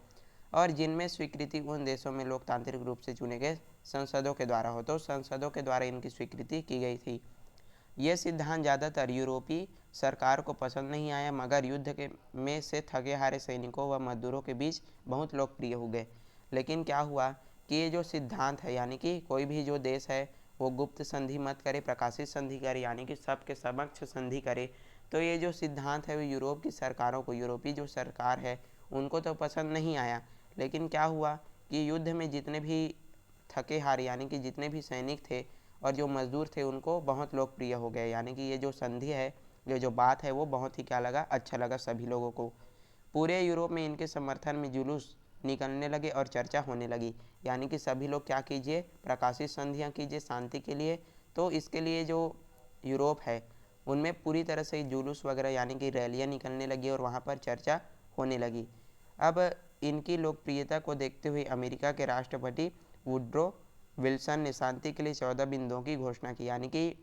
और जिनमें स्वीकृति उन देशों में लोकतांत्रिक रूप से चुने गए संसदों के द्वारा हो, तो संसदों के द्वारा इनकी स्वीकृति की गई थी। ये सिद्धांत ज़्यादातर यूरोपीय सरकार को पसंद नहीं आया, मगर युद्ध के में से थके हारे सैनिकों व मजदूरों के बीच बहुत लोकप्रिय हो गए। लेकिन क्या हुआ कि ये जो सिद्धांत है, यानी कि कोई भी जो देश है वो गुप्त संधि मत करे, प्रकाशित संधि करे, यानी कि सबके समक्ष संधि करे, तो ये जो सिद्धांत है वो यूरोप की सरकारों को, यूरोपीय जो सरकार है उनको तो पसंद नहीं आया। लेकिन क्या हुआ कि युद्ध में जितने भी थके हारे यानी कि जितने भी सैनिक थे और जो मजदूर थे उनको बहुत लोकप्रिय हो गए, यानी कि ये जो संधि है, ये जो बात है वो बहुत ही क्या लगा, अच्छा लगा सभी लोगों को। पूरे यूरोप में इनके समर्थन में जुलूस निकलने लगे और चर्चा होने लगी, यानी कि सभी लोग क्या कीजिए, प्रकाशित संधियाँ कीजिए शांति के लिए। तो इसके लिए जो यूरोप है उनमें पूरी तरह से जुलूस वगैरह यानी कि रैलियाँ निकलने लगी और वहाँ पर चर्चा होने लगी। अब इनकी लोकप्रियता को देखते हुए अमेरिका के राष्ट्रपति वुड्रो विल्सन ने शांति के लिए 14 बिंदुओं की घोषणा की, यानी कि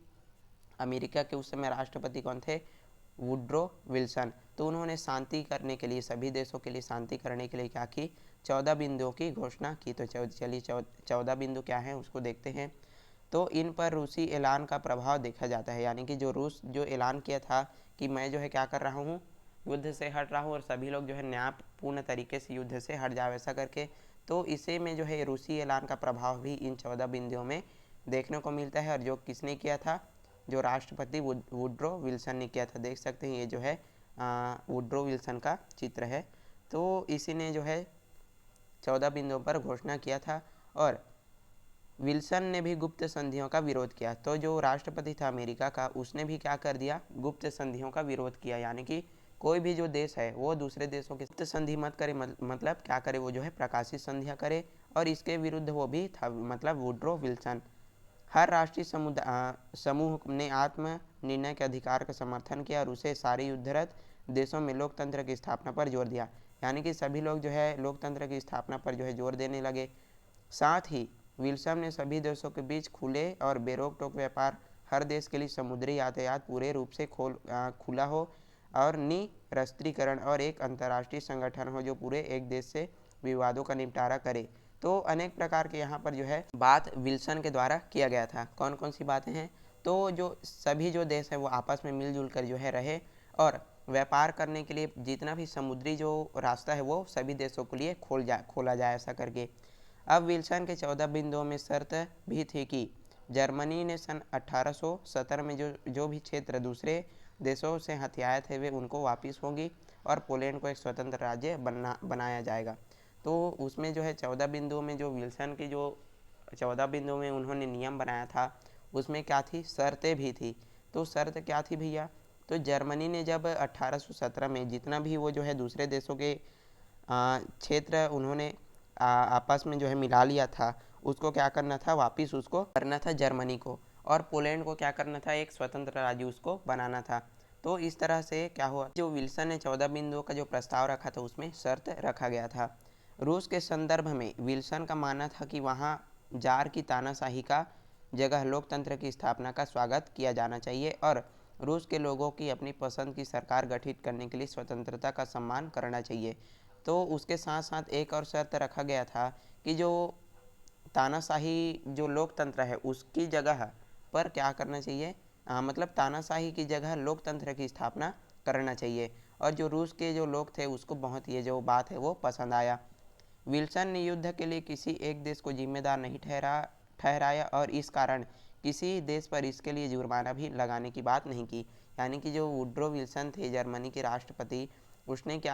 अमेरिका के उस समय राष्ट्रपति कौन थे, वुड्रो विल्सन। तो उन्होंने शांति करने के लिए, सभी देशों के लिए शांति करने के लिए क्या की, 14 बिंदुओं की घोषणा की। तो चलिए 14 बिंदु क्या हैं उसको देखते हैं। तो इन पर रूसी ऐलान का प्रभाव देखा जाता है, यानी कि जो रूस जो ऐलान किया था कि मैं जो है क्या कर रहा हूँ, युद्ध से हट रहा हूँ और सभी लोग जो है न्यायपूर्ण तरीके से युद्ध से हट जाओ, ऐसा करके। तो इसे में जो है रूसी ऐलान का प्रभाव भी इन 14 बिंदुओं में देखने को मिलता है। और जो किसने किया था, जो राष्ट्रपति वुड्रो विल्सन ने किया था। देख सकते हैं ये जो है वुड्रो विल्सन का चित्र है। तो इसी ने जो है 14 बिंदुओं पर घोषणा किया था और विल्सन ने भी गुप्त संधियों का विरोध किया। तो जो राष्ट्रपति था अमेरिका का उसने भी क्या कर दिया, गुप्त संधियों का विरोध किया, यानी कि कोई भी जो देश है वो दूसरे देशों के गुप्त संधि मत करे, मतलब क्या करे, वो जो है प्रकाशित संधियाँ करे। और इसके विरुद्ध वो भी था, मतलब वुड्रो विल्सन। हर राष्ट्रीय समूह ने आत्म निर्णय के अधिकार का समर्थन किया और उसे सारे युद्धरत देशों में लोकतंत्र की स्थापना पर जोर दिया, यानी कि सभी लोग जो है लोकतंत्र की स्थापना पर जो है जोर देने लगे। साथ ही विल्सन ने सभी देशों के बीच खुले और बेरोक टोक व्यापार, हर देश के लिए समुद्री यातायात पूरे रूप से खुला हो और निरस्त्रीकरण और एक अंतर्राष्ट्रीय संगठन हो जो पूरे एक देश से विवादों का निपटारा करे। तो अनेक प्रकार के यहाँ पर जो है बात विल्सन के द्वारा किया गया था। कौन कौन सी बातें हैं, तो जो सभी जो देश है वो आपस में मिलजुल कर जो है रहे और व्यापार करने के लिए जितना भी समुद्री जो रास्ता है वो सभी देशों के लिए खोला जाए, ऐसा करके। अब विल्सन के 14 बिंदुओं में शर्त भी थी कि जर्मनी ने सन 1870 में जो भी क्षेत्र दूसरे देशों से हथियाए थे वे उनको वापस होंगी और पोलैंड को एक स्वतंत्र राज्य बनाया जाएगा। तो उसमें जो है 14 बिंदुओं में जो विल्सन की जो 14 बिंदुओं में उन्होंने नियम बनाया था उसमें क्या थी, शर्तें भी थी। तो शर्त क्या थी भैया, तो जर्मनी ने जब 1817 में जितना भी वो जो है दूसरे देशों के क्षेत्र उन्होंने आपस में जो है मिला लिया था, उसको क्या करना था, वापस उसको करना था जर्मनी को, और पोलैंड को क्या करना था, एक स्वतंत्र राज्य उसको बनाना था। तो इस तरह से क्या हुआ, जो विल्सन ने 14 बिंदुओं का जो प्रस्ताव रखा था उसमें शर्त रखा गया था। रूस के संदर्भ में विल्सन का मानना था कि वहाँ जार की तानाशाही का जगह लोकतंत्र की स्थापना का स्वागत किया जाना चाहिए और रूस के लोगों की अपनी पसंद की सरकार गठित करने के लिए स्वतंत्रता का सम्मान करना चाहिए। तो उसके साथ साथ एक और शर्त रखा गया था कि जो तानाशाही जो लोकतंत्र है उसकी जगह पर क्या करना चाहिए, मतलब तानाशाही की जगह लोकतंत्र की स्थापना करना चाहिए। और जो रूस के जो लोग थे उसको बहुत ये जो बात है वो पसंद आया। विल्सन ने युद्ध के लिए किसी एक देश को जिम्मेदार नहीं ठहराया और इस कारण किसी देश पर इसके लिए जुर्माना भी लगाने की बात नहीं की। यानी कि जो वुड्रो विल्सन थे जर्मनी के राष्ट्रपति, उसने क्या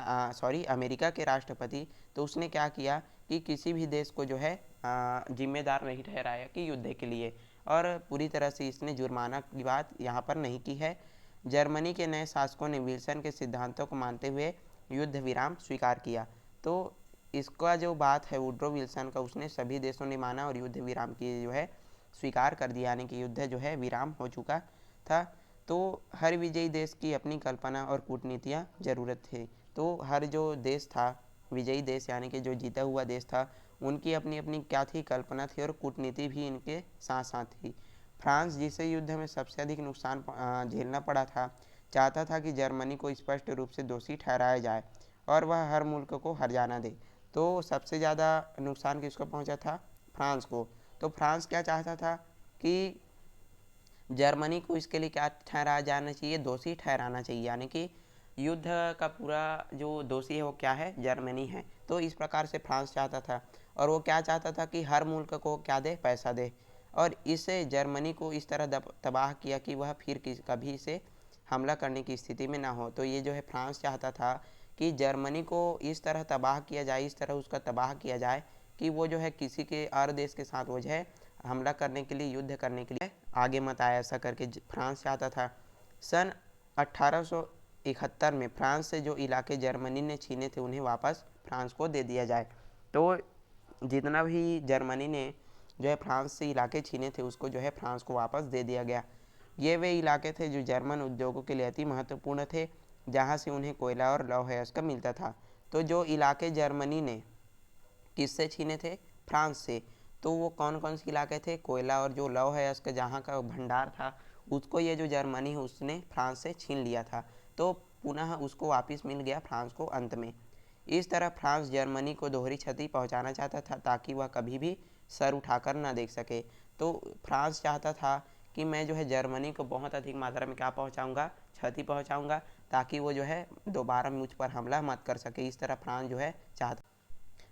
अमेरिका के राष्ट्रपति, तो उसने क्या किया कि किसी भी देश को जो है जिम्मेदार नहीं ठहराया कि युद्ध के लिए, और पूरी तरह से इसने जुर्माना की बात यहाँ पर नहीं की है। जर्मनी के नए शासकों ने विल्सन के सिद्धांतों को मानते हुए युद्ध विराम स्वीकार किया। तो इसका जो बात है वुड्रो विल्सन का, उसने सभी देशों ने माना और युद्ध विराम की जो है स्वीकार कर दिया, यानी कि युद्ध जो है विराम हो चुका था। तो हर विजयी देश की अपनी कल्पना और कूटनीतियाँ ज़रूरत थी। तो हर जो देश था, विजयी देश यानी कि जो जीता हुआ देश था, उनकी अपनी अपनी क्या थी, कल्पना थी, और कूटनीति भी इनके साथ साथ थी। फ्रांस, जिसे युद्ध में सबसे अधिक नुकसान झेलना पड़ा था, चाहता था कि जर्मनी को स्पष्ट रूप से दोषी ठहराया जाए और वह हर मुल्क को हर्जाना दे। तो सबसे ज़्यादा नुकसान किसको पहुंचा था? फ्रांस को। तो फ्रांस क्या चाहता था कि जर्मनी को इसके लिए क्या ठहराया जाना चाहिए? दोषी ठहराना चाहिए, यानी कि युद्ध का पूरा जो दोषी है वो क्या है? जर्मनी है। तो इस प्रकार से फ्रांस चाहता था, और वो क्या चाहता था कि हर मुल्क को क्या दे? पैसा दे, और इससे जर्मनी को इस तरह तबाह किया कि वह फिर कभी से हमला करने की स्थिति में ना हो। तो ये जो है फ्रांस चाहता था कि जर्मनी को इस तरह तबाह किया जाए, इस तरह उसका तबाह किया जाए कि वो जो है किसी के और देश के साथ वो जो है हमला करने के लिए, युद्ध करने के लिए आगे मत आए। ऐसा करके फ्रांस चाहता था। सन 1871 में फ्रांस से जो इलाके जर्मनी ने छीने थे उन्हें वापस फ्रांस को दे दिया जाए। तो जितना भी जर्मनी ने जो है फ्रांस से इलाके छीने थे उसको जो है फ्रांस को वापस दे दिया गया। ये वे इलाके थे जो जर्मन उद्योगों के लिए अति महत्वपूर्ण थे, जहाँ से उन्हें कोयला और लौह अयस्क मिलता था। तो जो इलाके जर्मनी ने किससे छीने थे? फ्रांस से। तो वो कौन कौन से इलाके थे? कोयला और जो लौह अयस्क जहाँ का भंडार था, उसको ये जो जर्मनी है उसने फ्रांस से छीन लिया था। तो पुनः उसको वापस मिल गया फ्रांस को अंत में। इस तरह फ्रांस जर्मनी को दोहरी क्षति पहुंचाना चाहता था ताकि वह कभी भी सर उठाकर ना देख सके। तो फ्रांस चाहता था कि मैं जो है जर्मनी को बहुत अधिक मात्रा में क्या पहुंचाऊंगा? क्षति पहुंचाऊंगा, ताकि वो जो है दोबारा मुझ पर हमला मत कर सके। इस तरह फ्रांस जो है चाहता।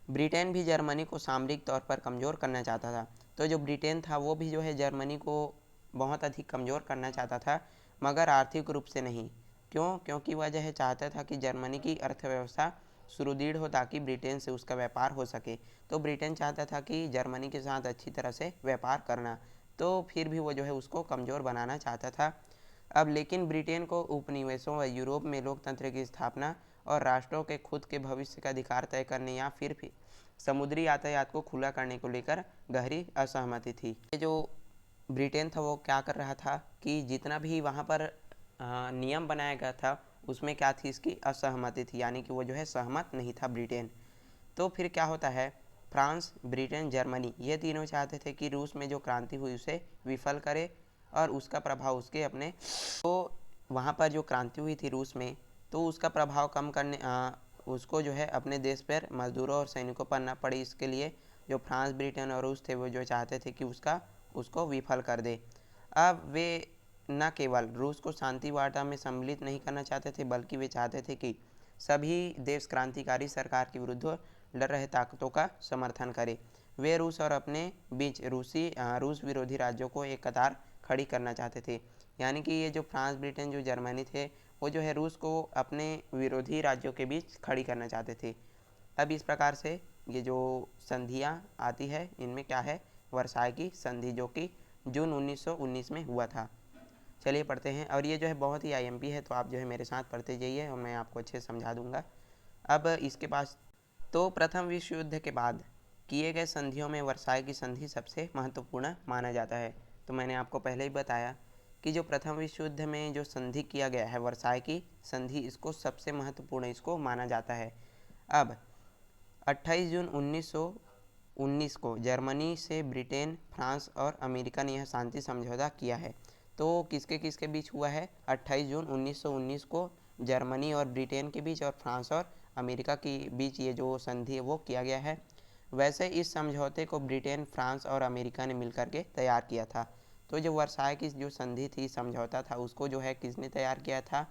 ब्रिटेन भी जर्मनी को सामरिक तौर पर कमज़ोर करना चाहता था। तो जो ब्रिटेन था वो भी जो है जर्मनी को बहुत अधिक कमज़ोर करना चाहता था, मगर आर्थिक रूप से नहीं। क्यों? क्योंकि वह जो है चाहता था कि जर्मनी की अर्थव्यवस्था सुदृढ़ हो ताकि ब्रिटेन से उसका व्यापार हो सके। तो ब्रिटेन चाहता था कि जर्मनी के साथ अच्छी तरह से व्यापार करना, तो फिर भी वो जो है उसको कमज़ोर बनाना चाहता था। अब लेकिन ब्रिटेन को उपनिवेशों व यूरोप में लोकतंत्र की स्थापना और राष्ट्रों के खुद के भविष्य का अधिकार तय करने या फिर समुद्री यातायात को खुला करने को लेकर गहरी असहमति थी। ये जो ब्रिटेन था वो क्या कर रहा था कि जितना भी वहाँ पर नियम बनाया गया था उसमें क्या थी? इसकी असहमति थी, यानी कि वो जो है सहमत नहीं था ब्रिटेन। तो फिर क्या होता है? फ्रांस, ब्रिटेन, जर्मनी ये तीनों चाहते थे कि रूस में जो क्रांति हुई उसे विफल करे और उसका प्रभाव उसके अपने, तो वहाँ पर जो क्रांति हुई थी रूस में, तो उसका प्रभाव कम करने उसको जो है अपने देश पर मजदूरों और सैनिकों पर न पड़े, इसके लिए जो फ्रांस, ब्रिटेन और रूस थे वो जो चाहते थे कि उसको विफल कर दे। अब वे न केवल रूस को शांति वार्ता में सम्मिलित नहीं करना चाहते थे, बल्कि वे चाहते थे कि सभी देश क्रांतिकारी सरकार के विरुद्ध लड़ रहे ताकतों का समर्थन करें। वे रूस और अपने बीच रूस विरोधी राज्यों को एक कतार खड़ी करना चाहते थे। यानी कि ये जो फ्रांस, ब्रिटेन, जो जर्मनी थे, वो जो है रूस को अपने विरोधी राज्यों के बीच खड़ी करना चाहते थे। अब इस प्रकार से ये जो संधियाँ आती है इनमें क्या है? वर्साई की संधि, जो कि जून 1919 में हुआ था। चलिए पढ़ते हैं, और ये जो है बहुत ही आईएमपी है, तो आप जो है मेरे साथ पढ़ते जाइए और मैं आपको अच्छे से समझा दूंगा। अब इसके पास तो प्रथम विश्व युद्ध के बाद किए गए संधियों में वर्साई की संधि सबसे महत्वपूर्ण माना जाता है। तो मैंने आपको पहले ही बताया कि जो प्रथम विश्व युद्ध में जो संधि किया गया है वर्साई की संधि, इसको सबसे महत्वपूर्ण इसको माना जाता है। अब 28 जून 1919 को जर्मनी से ब्रिटेन, फ्रांस और अमेरिका ने यह शांति समझौता किया है। तो किसके किसके बीच हुआ है? 28 जून 1919 को जर्मनी और ब्रिटेन के बीच और फ्रांस और अमेरिका के बीच ये जो संधि है वो किया गया है। वैसे इस समझौते को ब्रिटेन, फ्रांस और अमेरिका ने मिलकर के तैयार किया था। तो जो वर्साई की जो संधि थी, समझौता था, उसको जो है किसने तैयार किया था?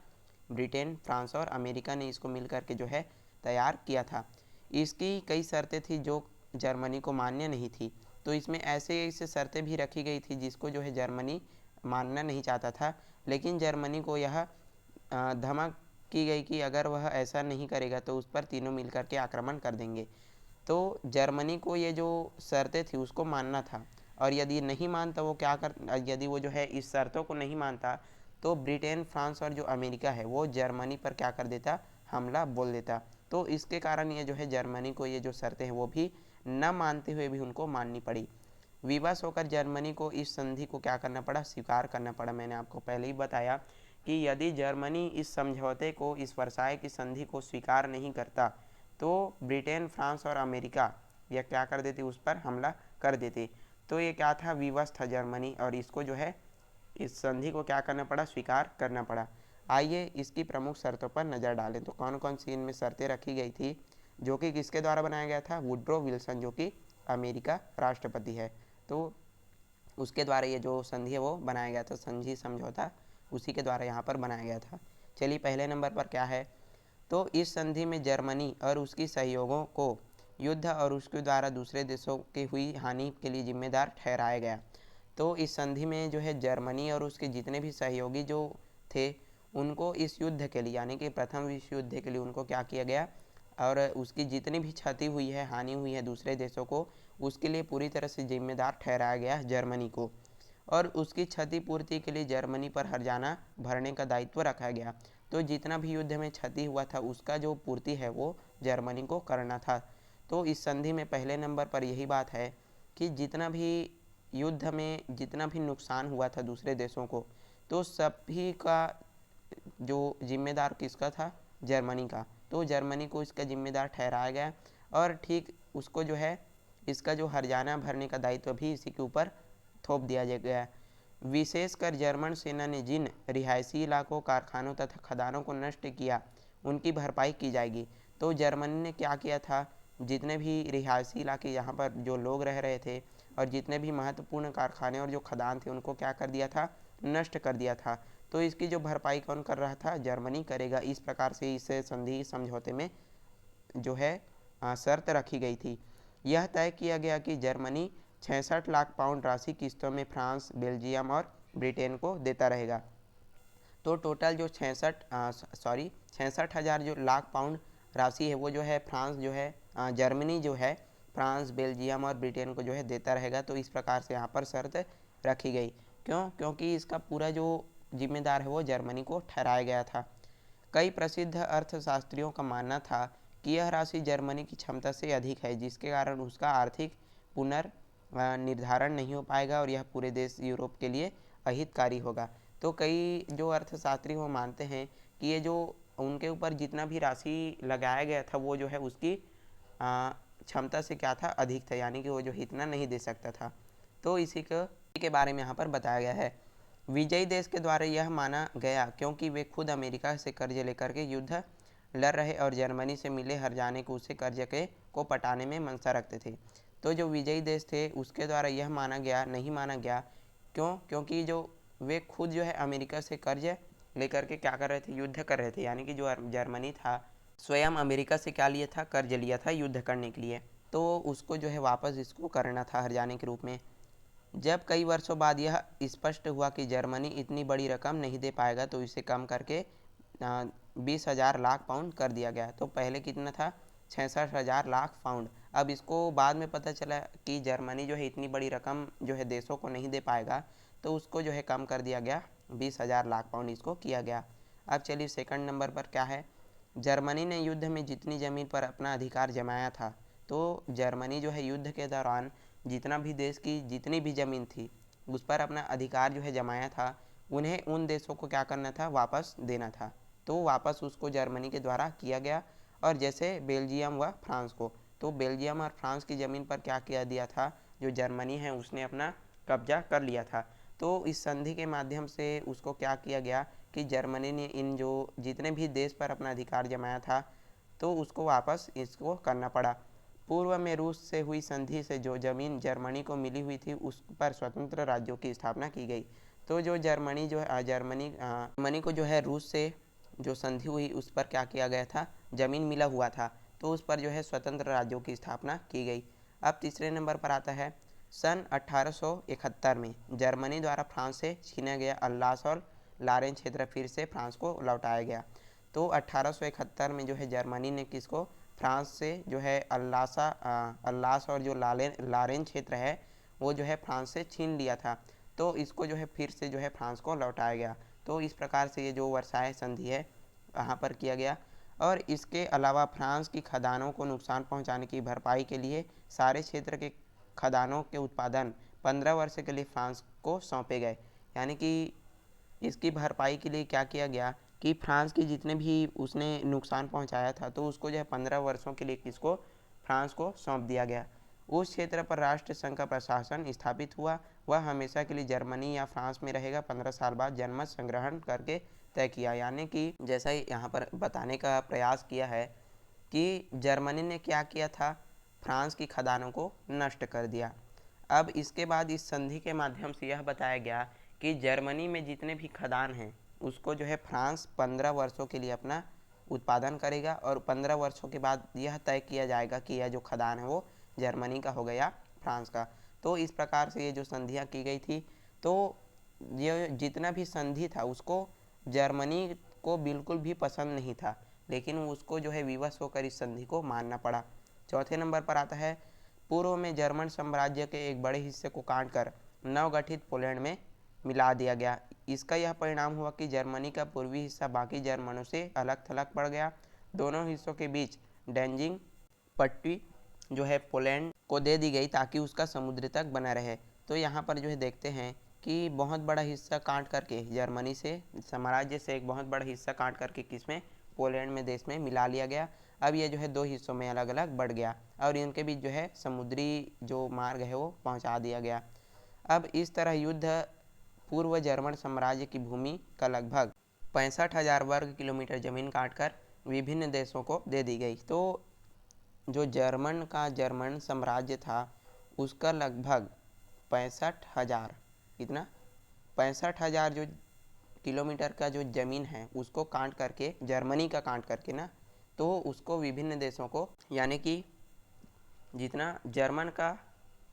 ब्रिटेन, फ्रांस और अमेरिका ने इसको मिलकर के जो है तैयार किया था। इसकी कई शर्तें थी जो जर्मनी को मान्य नहीं थी। तो इसमें ऐसे ऐसे शर्तें भी रखी गई थी जिसको जो है जर्मनी मानना नहीं चाहता था, लेकिन जर्मनी को यह धमक की गई कि अगर वह ऐसा नहीं करेगा तो उस पर तीनों मिलकर के आक्रमण कर देंगे। तो जर्मनी को ये जो शर्तें थी उसको मानना था, और यदि नहीं मानता वो क्या कर यदि वो जो है इस शर्तों को नहीं मानता तो ब्रिटेन, फ्रांस और जो अमेरिका है वो जर्मनी पर क्या कर देता? हमला बोल देता। तो इसके कारण ये जो है जर्मनी को ये जो शर्तें हैं वो भी न मानते हुए भी उनको माननी पड़ी। विवश होकर जर्मनी को इस संधि को क्या करना पड़ा, स्वीकार करना पड़ा। मैंने आपको पहले ही बताया कि यदि जर्मनी इस समझौते को, इस वर्साय की संधि को स्वीकार नहीं करता तो ब्रिटेन, फ्रांस और अमेरिका यह क्या कर देती, उस पर हमला कर देती। तो ये क्या था, विवश था जर्मनी, और इसको जो है इस संधि को क्या करना पड़ा, स्वीकार करना पड़ा। आइए इसकी प्रमुख शर्तों पर नज़र डालें। तो कौन कौन सी इनमें शर्तें रखी गई थी, जो कि किसके द्वारा बनाया गया था, वुड्रो विल्सन, जो कि अमेरिका राष्ट्रपति है, तो उसके द्वारा ये जो संधि है वो बनाया गया था, संधि समझौता उसी के द्वारा यहाँ पर बनाया गया था। चलिए पहले नंबर पर क्या है, तो इस संधि में जर्मनी और उसकी सहयोगों को युद्ध और उसके द्वारा दूसरे देशों की हुई हानि के लिए जिम्मेदार ठहराया गया। तो इस संधि में जो है जर्मनी और उसके जितने भी सहयोगी जो थे उनको इस युद्ध के लिए, यानी कि प्रथम विश्व युद्ध के लिए उनको क्या किया गया, और उसकी जितनी भी क्षति हुई है, हानि हुई है दूसरे देशों को, उसके लिए पूरी तरह से जिम्मेदार ठहराया गया जर्मनी को, और उसकी क्षतिपूर्ति के लिए जर्मनी पर हर्जाना भरने का दायित्व रखा गया। तो जितना भी युद्ध में क्षति हुआ था उसका जो पूर्ति है वो जर्मनी को करना था। तो इस संधि में पहले नंबर पर यही बात है कि जितना भी युद्ध में जितना भी नुकसान हुआ था दूसरे देशों को, तो सभी का जो जिम्मेदार किसका था, जर्मनी का। तो जर्मनी को इसका जिम्मेदार ठहराया गया, और ठीक उसको जो है इसका जो हर्जाना भरने का दायित्व भी इसी के ऊपर थोप दिया गया। विशेषकर जर्मन सेना ने जिन रिहायशी इलाकों, कारखानों तथा खदानों को नष्ट किया उनकी भरपाई की जाएगी। तो जर्मनी ने क्या किया था, जितने भी रिहायशी इलाके यहाँ पर जो लोग रह रहे थे और जितने भी महत्वपूर्ण कारखाने और जो खदान थे उनको क्या कर दिया था, नष्ट कर दिया था। तो इसकी जो भरपाई कौन कर रहा था, जर्मनी करेगा। इस प्रकार से इस संधि समझौते में जो है शर्त रखी गई थी। यह तय किया गया कि जर्मनी 66 लाख पाउंड राशि किस्तों में फ्रांस, बेल्जियम और ब्रिटेन को देता रहेगा। तो टोटल जो 66,000 जो लाख पाउंड राशि है वो जो है फ्रांस जो है जर्मनी जो है फ्रांस, बेल्जियम और ब्रिटेन को जो है देता रहेगा। तो इस प्रकार से यहाँ पर शर्त रखी गई। क्यों? क्योंकि इसका पूरा जो जिम्मेदार है वो जर्मनी को ठहराया गया था। कई प्रसिद्ध अर्थशास्त्रियों का मानना था कि यह राशि जर्मनी की क्षमता से अधिक है, जिसके कारण उसका आर्थिक पुनर्निर्धारण नहीं हो पाएगा और यह पूरे देश यूरोप के लिए अहितकारी होगा। तो कई जो अर्थशास्त्री वो मानते हैं कि ये जो उनके ऊपर जितना भी राशि लगाया गया था वो जो है उसकी क्षमता से क्या था, अधिक था, यानी कि वो जो इतना नहीं दे सकता था। तो इसी के बारे में यहाँ पर बताया गया है। विजयी देश के द्वारा यह माना गया क्योंकि वे खुद अमेरिका से कर्ज लेकर के युद्ध लड़ रहे और जर्मनी से मिले हर्जाने को उसे कर्ज के को पटाने में मंशा रखते थे। तो जो विजयी देश थे उसके द्वारा यह माना गया, नहीं माना गया। क्यों? क्योंकि जो वे खुद जो है अमेरिका से कर्ज लेकर के क्या कर रहे थे, युद्ध कर रहे थे, यानी कि जो जर्मनी था स्वयं अमेरिका से क्या लिया था, कर्ज लिया था युद्ध करने के लिए। तो उसको जो है वापस इसको करना था हर्जाने के रूप में। जब कई वर्षों बाद यह स्पष्ट हुआ कि जर्मनी इतनी बड़ी रकम नहीं दे पाएगा तो इसे कम करके 20,000 लाख पाउंड कर दिया गया। तो पहले कितना था, 66,000 लाख पाउंड। अब इसको बाद में पता चला कि जर्मनी जो है इतनी बड़ी रकम जो है देशों को नहीं दे पाएगा, तो उसको जो है कम कर दिया गया, 20,000 लाख पाउंड इसको किया गया। अब चलिए सेकंड नंबर पर क्या है, जर्मनी ने युद्ध में जितनी ज़मीन पर अपना अधिकार जमाया था, तो जर्मनी जो है युद्ध के दौरान जितना भी देश की जितनी भी ज़मीन थी उस पर अपना अधिकार जो है जमाया था, उन्हें उन देशों को क्या करना था, वापस देना था। तो वापस उसको जर्मनी के द्वारा किया गया। और जैसे बेल्जियम व फ्रांस को, तो बेल्जियम और फ्रांस की ज़मीन पर क्या किया दिया था, जो जर्मनी है उसने अपना कब्जा कर लिया था। तो इस संधि के माध्यम से उसको क्या किया गया कि जर्मनी ने इन जो जितने भी देश पर अपना अधिकार जमाया था तो उसको वापस इसको करना पड़ा। पूर्व में रूस से हुई संधि से जो ज़मीन जर्मनी को मिली हुई थी उस पर स्वतंत्र राज्यों की स्थापना की गई। तो जो जर्मनी जो है जर्मनी को जो है रूस से जो संधि हुई उस पर क्या किया गया था, ज़मीन मिला हुआ था, तो उस पर जो है स्वतंत्र राज्यों की स्थापना की गई। अब तीसरे नंबर पर आता है, सन 1871 में जर्मनी द्वारा फ्रांस से छीना गया अल्लास और लारेन क्षेत्र फिर से फ्रांस को लौटाया गया। तो 1871 में जो है जर्मनी ने किसको, फ्रांस से जो है अल्लास और जो लारेन क्षेत्र है वो जो है फ्रांस से छीन लिया था। तो इसको जो है फिर से जो है फ्रांस को लौटाया गया। तो इस प्रकार से ये जो वर्साय संधि है यहाँ पर किया गया। और इसके अलावा फ्रांस की खदानों को नुकसान पहुँचाने की भरपाई के लिए सारे क्षेत्र के खदानों के उत्पादन 15 वर्ष के लिए फ्रांस को सौंपे गए। यानी कि इसकी भरपाई के लिए क्या किया गया कि फ्रांस की जितने भी उसने नुकसान पहुंचाया था तो उसको जो है 15 वर्षों के लिए किसको, फ्रांस को सौंप दिया गया। उस क्षेत्र पर राष्ट्र संघ का प्रशासन स्थापित हुआ। वह हमेशा के लिए जर्मनी या फ्रांस में रहेगा। 15 साल बाद जनमत संग्रहण करके तय किया। यानी कि जैसा ही यहाँ पर बताने का प्रयास किया है कि जर्मनी ने क्या किया था, फ्रांस की खदानों को नष्ट कर दिया। अब इसके बाद इस संधि के माध्यम से यह बताया गया कि जर्मनी में जितने भी खदान हैं उसको जो है फ्रांस 15 वर्षों के लिए अपना उत्पादन करेगा और 15 वर्षों के बाद यह तय किया जाएगा कि यह जो खदान है वो जर्मनी का हो गया, फ्रांस का। तो इस प्रकार से ये जो संधियाँ की गई थी, तो ये जितना भी संधि था उसको जर्मनी को बिल्कुल भी पसंद नहीं था, लेकिन उसको जो है विवश होकर इस संधि को मानना पड़ा। चौथे नंबर पर आता है, पूर्व में जर्मन साम्राज्य के एक बड़े हिस्से को काटकर नवगठित पोलैंड में मिला दिया गया। इसका यह परिणाम हुआ कि जर्मनी का पूर्वी हिस्सा बाकी जर्मनों से अलग थलग पड़ गया। दोनों हिस्सों के बीच डेंजिंग पट्टी जो है पोलैंड को दे दी गई ताकि उसका समुद्र तक बना रहे। तो यहाँ पर जो है देखते हैं कि बहुत बड़ा हिस्सा काट करके जर्मनी से, साम्राज्य से एक बहुत बड़ा हिस्सा काट करके किसमें, पोलैंड में, देश में मिला लिया गया। अब ये जो है दो हिस्सों में अलग अलग बढ़ गया और इनके बीच जो है समुद्री जो मार्ग है वो पहुंचा दिया गया। अब इस तरह युद्ध पूर्व जर्मन साम्राज्य की भूमि का लगभग 65,000 वर्ग किलोमीटर जमीन काटकर विभिन्न देशों को दे दी गई। तो जो जर्मन साम्राज्य था उसका लगभग 65,000, कितना, 65,000 जो किलोमीटर का जो ज़मीन है उसको काट करके, जर्मनी का काट करके ना, तो उसको विभिन्न देशों को, यानी कि जितना जर्मन का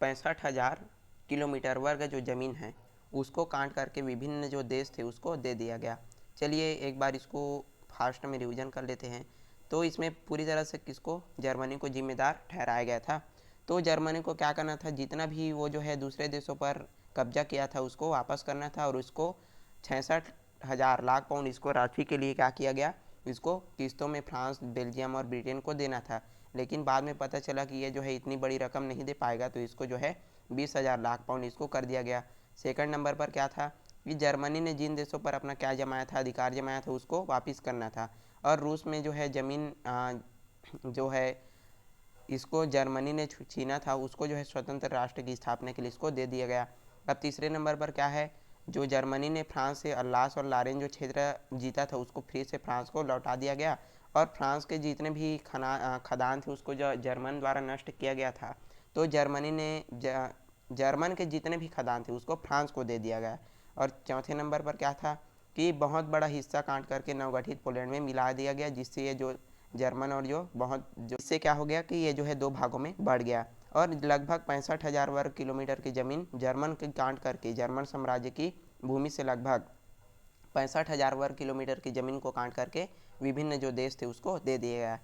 65,000 किलोमीटर वर्ग जो ज़मीन है उसको काट करके विभिन्न जो देश थे उसको दे दिया गया। चलिए एक बार इसको फास्ट में रिवीजन कर लेते हैं। तो इसमें पूरी तरह से किसको, जर्मनी को जिम्मेदार ठहराया गया था। तो जर्मनी को क्या करना था, जितना भी वो जो है दूसरे देशों पर कब्जा किया था उसको वापस करना था और उसको 66,000 लाख पाउंड इसको राशि के लिए क्या किया गया, इसको किस्तों में फ्रांस, बेल्जियम और ब्रिटेन को देना था। लेकिन बाद में पता चला कि ये जो है इतनी बड़ी रकम नहीं दे पाएगा, तो इसको जो है 20,000 लाख पाउंड इसको कर दिया गया। सेकंड नंबर पर क्या था कि जर्मनी ने जिन देशों पर अपना क्या जमाया था, अधिकार जमाया था, उसको वापस करना था। और रूस में जो है ज़मीन जो है इसको जर्मनी ने छीना था, उसको जो है स्वतंत्र राष्ट्र की स्थापना के लिए इसको दे दिया गया। अब तीसरे नंबर पर क्या है, जो जर्मनी ने फ्रांस से अल्लास और लारेन जो क्षेत्र जीता था उसको फिर से फ्रांस को लौटा दिया गया और फ्रांस के जितने भी खदान थे उसको जो जर्मन द्वारा नष्ट किया गया था, तो जर्मनी ने जर्मन के जितने भी खदान थे उसको फ्रांस को दे दिया गया। और चौथे नंबर पर क्या था कि बहुत बड़ा हिस्सा काट करके नवगठित पोलैंड में मिला दिया गया, जिससे ये जो जर्मन और इससे क्या हो गया कि ये जो है दो भागों में बढ़ गया और लगभग 65,000 वर्ग किलोमीटर की ज़मीन जर्मन की काट करके, जर्मन साम्राज्य की भूमि से लगभग 65,000 वर्ग किलोमीटर की ज़मीन को काट करके विभिन्न जो देश थे उसको दे दिया गया।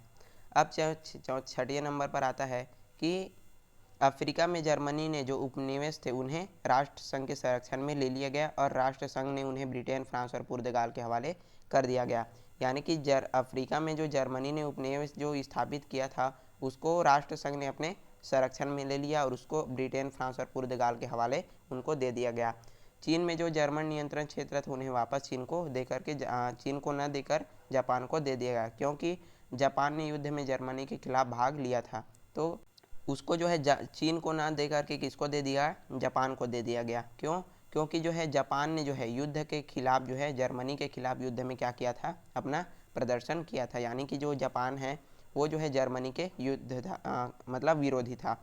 अब छठे नंबर पर आता है कि अफ्रीका में जर्मनी ने जो उपनिवेश थे उन्हें राष्ट्र संघ के संरक्षण में ले लिया गया और राष्ट्र संघ ने उन्हें ब्रिटेन, फ्रांस और पुर्तगाल के हवाले कर दिया गया। यानी कि अफ्रीका में जो जर्मनी ने उपनिवेश जो स्थापित किया था उसको राष्ट्र संघ ने अपने संरक्षण में ले लिया और उसको ब्रिटेन, फ्रांस और पुर्तगाल के हवाले उनको दे दिया गया। चीन में जो जर्मन नियंत्रण क्षेत्र था उन्हें वापस चीन को न देकर जापान को दे दिया गया, क्योंकि जापान ने युद्ध में जर्मनी के खिलाफ भाग लिया था। तो उसको जो है चीन को ना दे करके किसको दे दिया, जापान को दे दिया गया। क्यों? क्योंकि जो है जापान ने जो है युद्ध के खिलाफ, जो है जर्मनी के खिलाफ युद्ध में क्या किया था, अपना प्रदर्शन किया था। यानी कि जो जापान है वो जो है जर्मनी के युद्ध था, मतलब विरोधी था।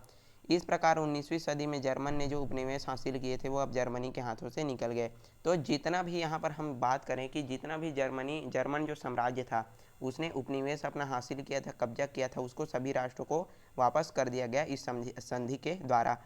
इस प्रकार 19वीं सदी में जर्मन ने जो उपनिवेश हासिल किए थे वो अब जर्मनी के हाथों से निकल गए। तो जितना भी यहाँ पर हम बात करें कि जितना भी जर्मन जो साम्राज्य था उसने उपनिवेश अपना हासिल किया था, कब्जा किया था, उसको सभी राष्ट्रों को वापस कर दिया गया इस संधि के द्वारा।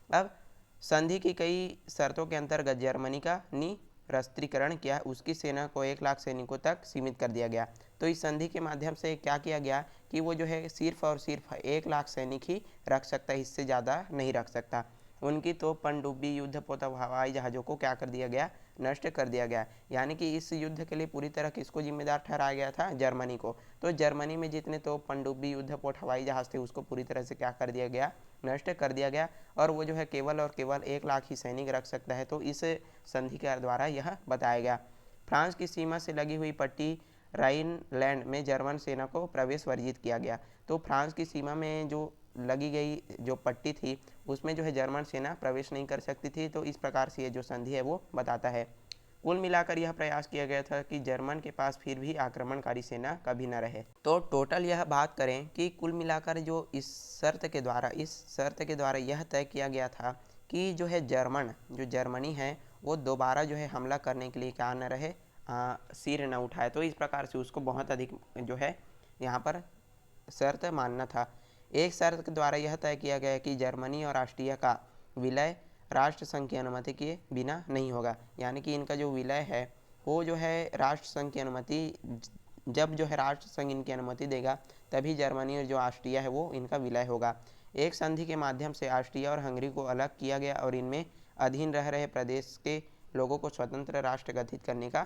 अब संधि की कई शर्तों के अंतर्गत जर्मनी का निरस्त्रीकरण किया, उसकी सेना को 1 लाख सैनिकों तक सीमित कर दिया गया। तो इस संधि के माध्यम से क्या किया गया कि वो जो है सिर्फ और सिर्फ 1 लाख सैनिक ही रख सकता है, इससे ज़्यादा नहीं रख सकता। उनकी तो पनडुब्बी, युद्धपोत, हवाई जहाज़ों को क्या कर दिया गया, नष्ट कर दिया गया। यानी कि इस युद्ध के लिए पूरी तरह किसको जिम्मेदार ठहराया गया था? जर्मनी को। तो जर्मनी में जितने तो पनडुब्बी, युद्धपोत, हवाई जहाज़ थे उसको पूरी तरह से क्या कर दिया गया? नष्ट कर दिया गया। और वो जो है केवल और केवल 1 लाख ही सैनिक रख सकता है। तो इस संधि के द्वारा यह बताया गया। फ्रांस की सीमा से लगी हुई पट्टी राइनलैंड में जर्मन सेना को प्रवेश वर्जित किया गया। तो फ्रांस की सीमा में जो लगी गई जो पट्टी थी उसमें जो है जर्मन सेना प्रवेश नहीं कर सकती थी। तो इस प्रकार से ये जो संधि है वो बताता है। कुल मिलाकर यह प्रयास किया गया था कि जर्मन के पास फिर भी आक्रमणकारी सेना कभी न रहे। तो टोटल यह बात करें कि कुल मिलाकर जो इस शर्त के द्वारा यह तय किया गया था कि जो है जर्मनी है वो दोबारा जो है हमला करने के लिए क्या न रहे, सिर न उठाए। तो इस प्रकार से उसको बहुत अधिक जो है यहाँ पर शर्त मानना था। एक शर्त के द्वारा यह तय किया गया कि जर्मनी और ऑस्ट्रिया का विलय राष्ट्र संघ की अनुमति के बिना नहीं होगा। यानी कि इनका जो विलय है वो जो है राष्ट्र संघ की अनुमति, जब जो है राष्ट्र संघ इनकी अनुमति देगा तभी जर्मनी और जो ऑस्ट्रिया है वो इनका विलय होगा। एक संधि के माध्यम से ऑस्ट्रिया और हंगरी को अलग किया गया और इनमें अधीन रह रहे प्रदेश के लोगों को स्वतंत्र राष्ट्र गठित करने का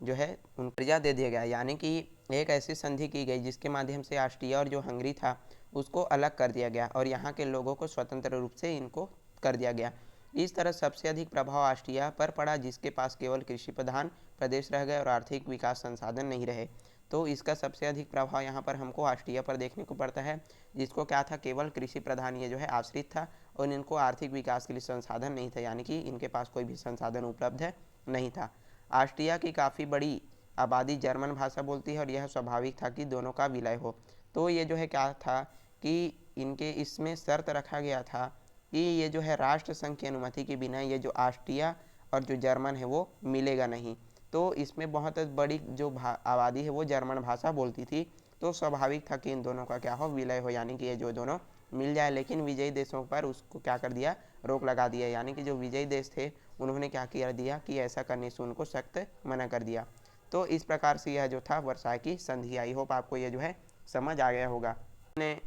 जो है उन दर्जा दे दिया गया। यानी कि एक ऐसी संधि की गई जिसके माध्यम से ऑस्ट्रिया और जो हंगरी था उसको अलग कर दिया गया और यहाँ के लोगों को स्वतंत्र रूप से इनको कर दिया गया। इस तरह सबसे अधिक प्रभाव ऑस्ट्रिया पर पड़ा, जिसके पास केवल कृषि प्रधान प्रदेश रह गए और आर्थिक विकास संसाधन नहीं रहे। तो इसका सबसे अधिक प्रभाव यहाँ पर हमको ऑस्ट्रिया पर देखने को पड़ता है, जिसको क्या था, केवल कृषि प्रधान ये जो है आश्रित था और इनको आर्थिक विकास के लिए संसाधन नहीं था। यानी कि इनके पास कोई भी संसाधन उपलब्ध नहीं था। ऑस्ट्रिया की काफ़ी बड़ी आबादी जर्मन भाषा बोलती है और यह स्वाभाविक था कि दोनों का विलय हो। तो ये जो है क्या था कि इनके इसमें शर्त रखा गया था कि ये जो है राष्ट्र संघ की अनुमति के बिना ये जो ऑस्ट्रिया और जो जर्मन है वो मिलेगा नहीं। तो इसमें बहुत बड़ी जो आबादी है वो जर्मन भाषा बोलती थी। तो स्वाभाविक था कि इन दोनों का क्या हो, विलय हो। यानी कि ये जो दोनों मिल जाए। लेकिन विजयी देशों पर उसको क्या कर दिया, रोक लगा दिया। यानी कि जो विजयी देश थे उन्होंने क्या किया दिया कि ऐसा करने से उनको सख्त मना कर दिया। तो इस प्रकार से यह जो था वर्साई की संधि। आई होप आपको यह जो है समझ आ गया होगा। मैंने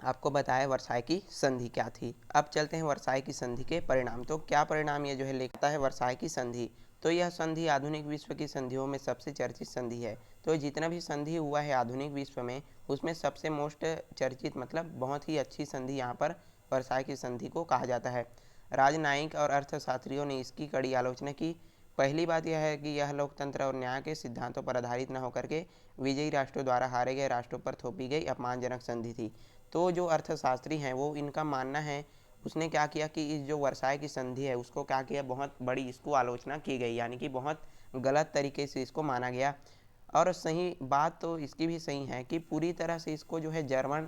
आपको बताया वर्साई की संधि क्या थी। अब चलते हैं वर्साई की संधि के परिणाम। तो क्या परिणाम ये जो है लेता है वर्साई की संधि। तो यह संधि आधुनिक विश्व की संधियों में सबसे चर्चित संधि है। तो जितना भी संधि हुआ है आधुनिक विश्व में उसमें सबसे मोस्ट चर्चित मतलब बहुत ही अच्छी संधि यहाँ पर वर्साई की संधि को कहा जाता है। राजनयिक और अर्थशास्त्रियों ने इसकी कड़ी आलोचना की। पहली बात यह है कि यह लोकतंत्र और न्याय के सिद्धांतों पर आधारित न होकर के विजयी राष्ट्रों द्वारा हारे गए राष्ट्रों पर थोपी गई अपमानजनक संधि थी। तो जो अर्थशास्त्री हैं वो इनका मानना है, उसने क्या किया कि इस जो वर्साई की संधि है उसको क्या किया, बहुत बड़ी इसको आलोचना की गई। यानी कि बहुत गलत तरीके से इसको माना गया। और सही बात तो इसकी भी सही है कि पूरी तरह से इसको जो है जर्मन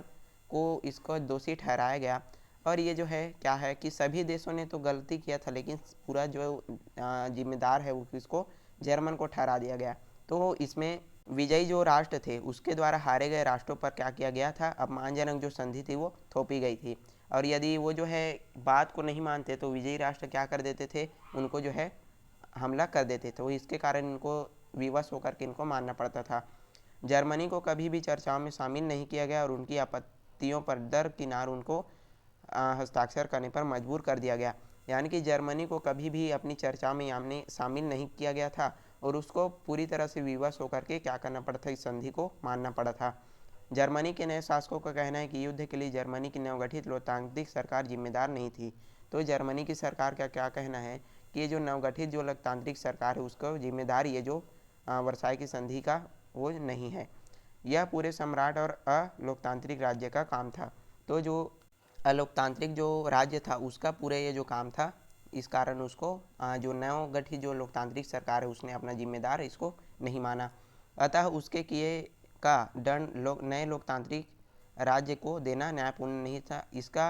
को इसको दोषी ठहराया गया। और ये जो है क्या है कि सभी देशों ने तो गलती किया था लेकिन पूरा जो जिम्मेदार है वो किसको, जर्मन को ठहरा दिया गया। तो इसमें विजयी जो राष्ट्र थे उसके द्वारा हारे गए राष्ट्रों पर क्या किया गया था, अपमानजनक जो संधि थी वो थोपी गई थी। और यदि वो जो है बात को नहीं मानते तो विजयी राष्ट्र क्या कर देते थे, उनको जो है हमला कर देते थे। तो इसके कारण इनको विवश होकर के इनको मानना पड़ता था। जर्मनी को कभी भी चर्चाओं में शामिल नहीं किया गया और उनकी आपत्तियों पर दरकिनार उनको हस्ताक्षर करने पर मजबूर कर दिया गया। यानी कि जर्मनी को कभी भी अपनी चर्चा में शामिल नहीं किया गया था और उसको पूरी तरह से विवश होकर के क्या करना पड़ा था, इस संधि को मानना पड़ा था। जर्मनी के नए शासकों का कहना है कि युद्ध के लिए जर्मनी की नवगठित लोकतांत्रिक सरकार जिम्मेदार नहीं थी। तो जर्मनी की सरकार का क्या कहना है कि ये जो नवगठित जो लोकतांत्रिक सरकार है उसको जिम्मेदार ये जो वर्साई की संधि का वो नहीं है, यह पूरे सम्राट और अलोकतांत्रिक राज्य का काम था। तो जो अलोकतांत्रिक जो राज्य था उसका पूरे ये जो काम था, इस कारण उसको जो नवगठित जो लोकतांत्रिक सरकार है उसने अपना जिम्मेदार इसको नहीं माना। अतः उसके किए का दंड नए लोकतांत्रिक राज्य को देना न्यायपूर्ण नहीं था। इसका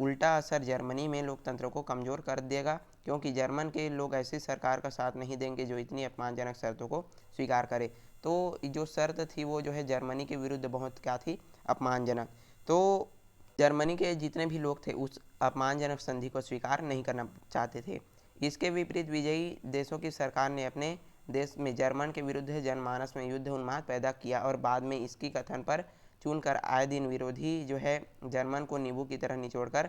उल्टा असर जर्मनी में लोकतंत्र को कमज़ोर कर देगा, क्योंकि जर्मन के लोग ऐसी सरकार का साथ नहीं देंगे जो इतनी अपमानजनक शर्तों को स्वीकार करे। तो जो शर्त थी वो जो है जर्मनी के विरुद्ध बहुत क्या थी, अपमानजनक। तो जर्मनी के जितने भी लोग थे उस अपमानजनक संधि को स्वीकार नहीं करना चाहते थे। इसके विपरीत विजयी देशों की सरकार ने अपने देश में जर्मन के विरुद्ध जनमानस में युद्ध उन्माद पैदा किया और बाद में इसकी कथन पर चुनकर आए दिन विरोधी जो है जर्मन को नींबू की तरह निचोड़कर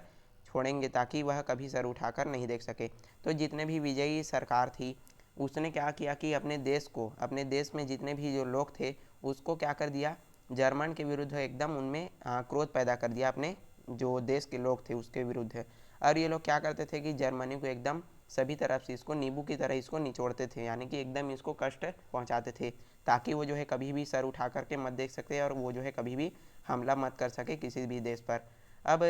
छोड़ेंगे ताकि वह कभी सर उठाकर नहीं देख सके। तो जितने भी विजयी सरकार थी उसने क्या किया कि अपने देश को, अपने देश में जितने भी जो लोग थे उसको क्या कर दिया, जर्मन के विरुद्ध एकदम उनमें क्रोध पैदा कर दिया, अपने जो देश के लोग थे उसके विरुद्ध। और ये लोग क्या करते थे कि जर्मनी को एकदम सभी तरफ से इसको नींबू की तरह इसको निचोड़ते थे, यानी कि एकदम इसको कष्ट पहुंचाते थे ताकि वो जो है कभी भी सर उठा करके मत देख सकते और वो जो है कभी भी हमला मत कर सके किसी भी देश पर। अब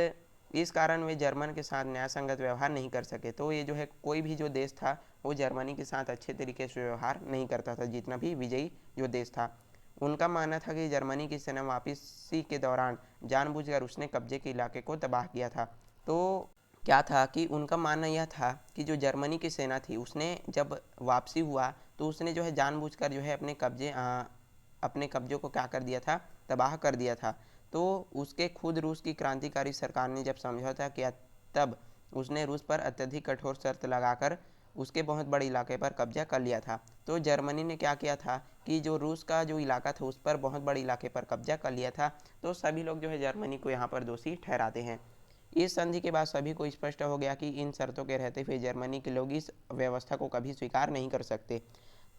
इस कारण वे जर्मन के साथ न्याय संगत व्यवहार नहीं कर सके। तो ये जो है कोई भी जो देश था वो जर्मनी के साथ अच्छे तरीके से व्यवहार नहीं करता था, जितना भी विजयी जो देश था। उनका मानना था कि जर्मनी की सेना वापसी के दौरान जानबूझकर उसने कब्जे के इलाके को तबाह किया था। तो क्या था कि उनका मानना यह था कि जो जर्मनी की सेना थी उसने जब वापसी हुआ तो उसने जो है जानबूझकर जो है अपने कब्जों को क्या कर दिया था, तबाह कर दिया था। तो उसके खुद रूस की क्रांतिकारी सरकार ने जब समझौता किया तब उसने रूस पर अत्यधिक कठोर शर्त लगाकर उसके बहुत बड़े इलाके पर कब्जा कर लिया था। तो जर्मनी ने क्या किया था कि जो रूस का जो इलाका था उस पर बहुत बड़े इलाके पर कब्जा कर लिया था। तो सभी लोग जो है जर्मनी को यहाँ पर दोषी ठहराते हैं। इस संधि के बाद सभी को स्पष्ट हो गया कि इन शर्तों के रहते हुए जर्मनी के लोग इस व्यवस्था को कभी स्वीकार नहीं कर सकते।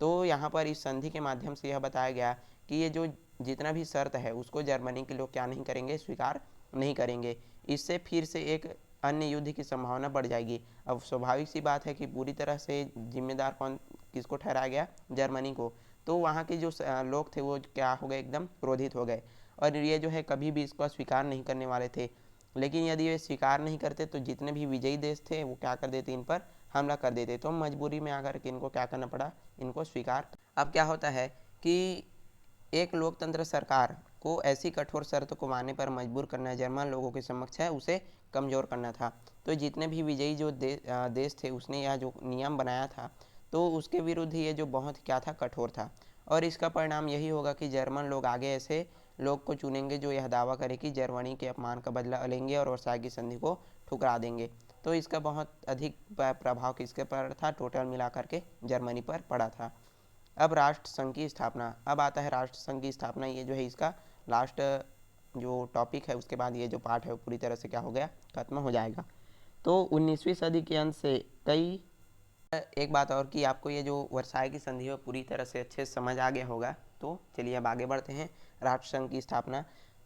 तो यहाँ पर इस संधि के माध्यम से यह बताया गया कि ये जो जितना भी शर्त है उसको जर्मनी के लोग क्या नहीं करेंगे, स्वीकार नहीं करेंगे। इससे फिर से एक अन्य युद्ध की संभावना बढ़ जाएगी। अब स्वाभाविक सी बात है कि पूरी तरह से जिम्मेदार कौन किसको ठहराया गया, जर्मनी को। तो वहाँ के जो लोग थे वो क्या हो गए, एकदम क्रोधित हो गए और ये जो है कभी भी इसको स्वीकार नहीं करने वाले थे। लेकिन यदि ये स्वीकार नहीं करते तो जितने भी विजयी देश थे वो क्या कर देते, इन पर हमला कर देते। तो मजबूरी में आकर के इनको क्या करना पड़ा, इनको स्वीकार। अब क्या होता है कि एक लोकतंत्र सरकार को ऐसी कठोर शर्त को मानने पर मजबूर करना जर्मन लोगों के समक्ष है उसे कमज़ोर करना था। तो जितने भी विजयी जो देश थे उसने यह जो नियम बनाया था तो उसके विरुद्ध ये जो बहुत क्या था, कठोर था। और इसका परिणाम यही होगा कि जर्मन लोग आगे ऐसे लोग को चुनेंगे जो यह दावा करे कि जर्मनी के अपमान का बदला लेंगे और वर्साई की संधि को ठुकरा देंगे। तो इसका बहुत अधिक प्रभाव किसके पर था, टोटल मिलाकर के जर्मनी पर पड़ा था। अब राष्ट्र संघ की स्थापना, अब आता है राष्ट्र संघ की स्थापना। ये जो है इसका लास्ट जो टॉपिक है, उसके बाद ये जो पार्ट है वो पूरी तरह से क्या हो गया, खत्म हो जाएगा। तो 19वीं सदी के अंत से कई एक बात और कि आपको ये जो वर्साई की संधि है पूरी तरह से अच्छे से समझ आ गया होगा। तो चलिए अब आगे बढ़ते हैं। राष्ट्र संघ की स्थापना।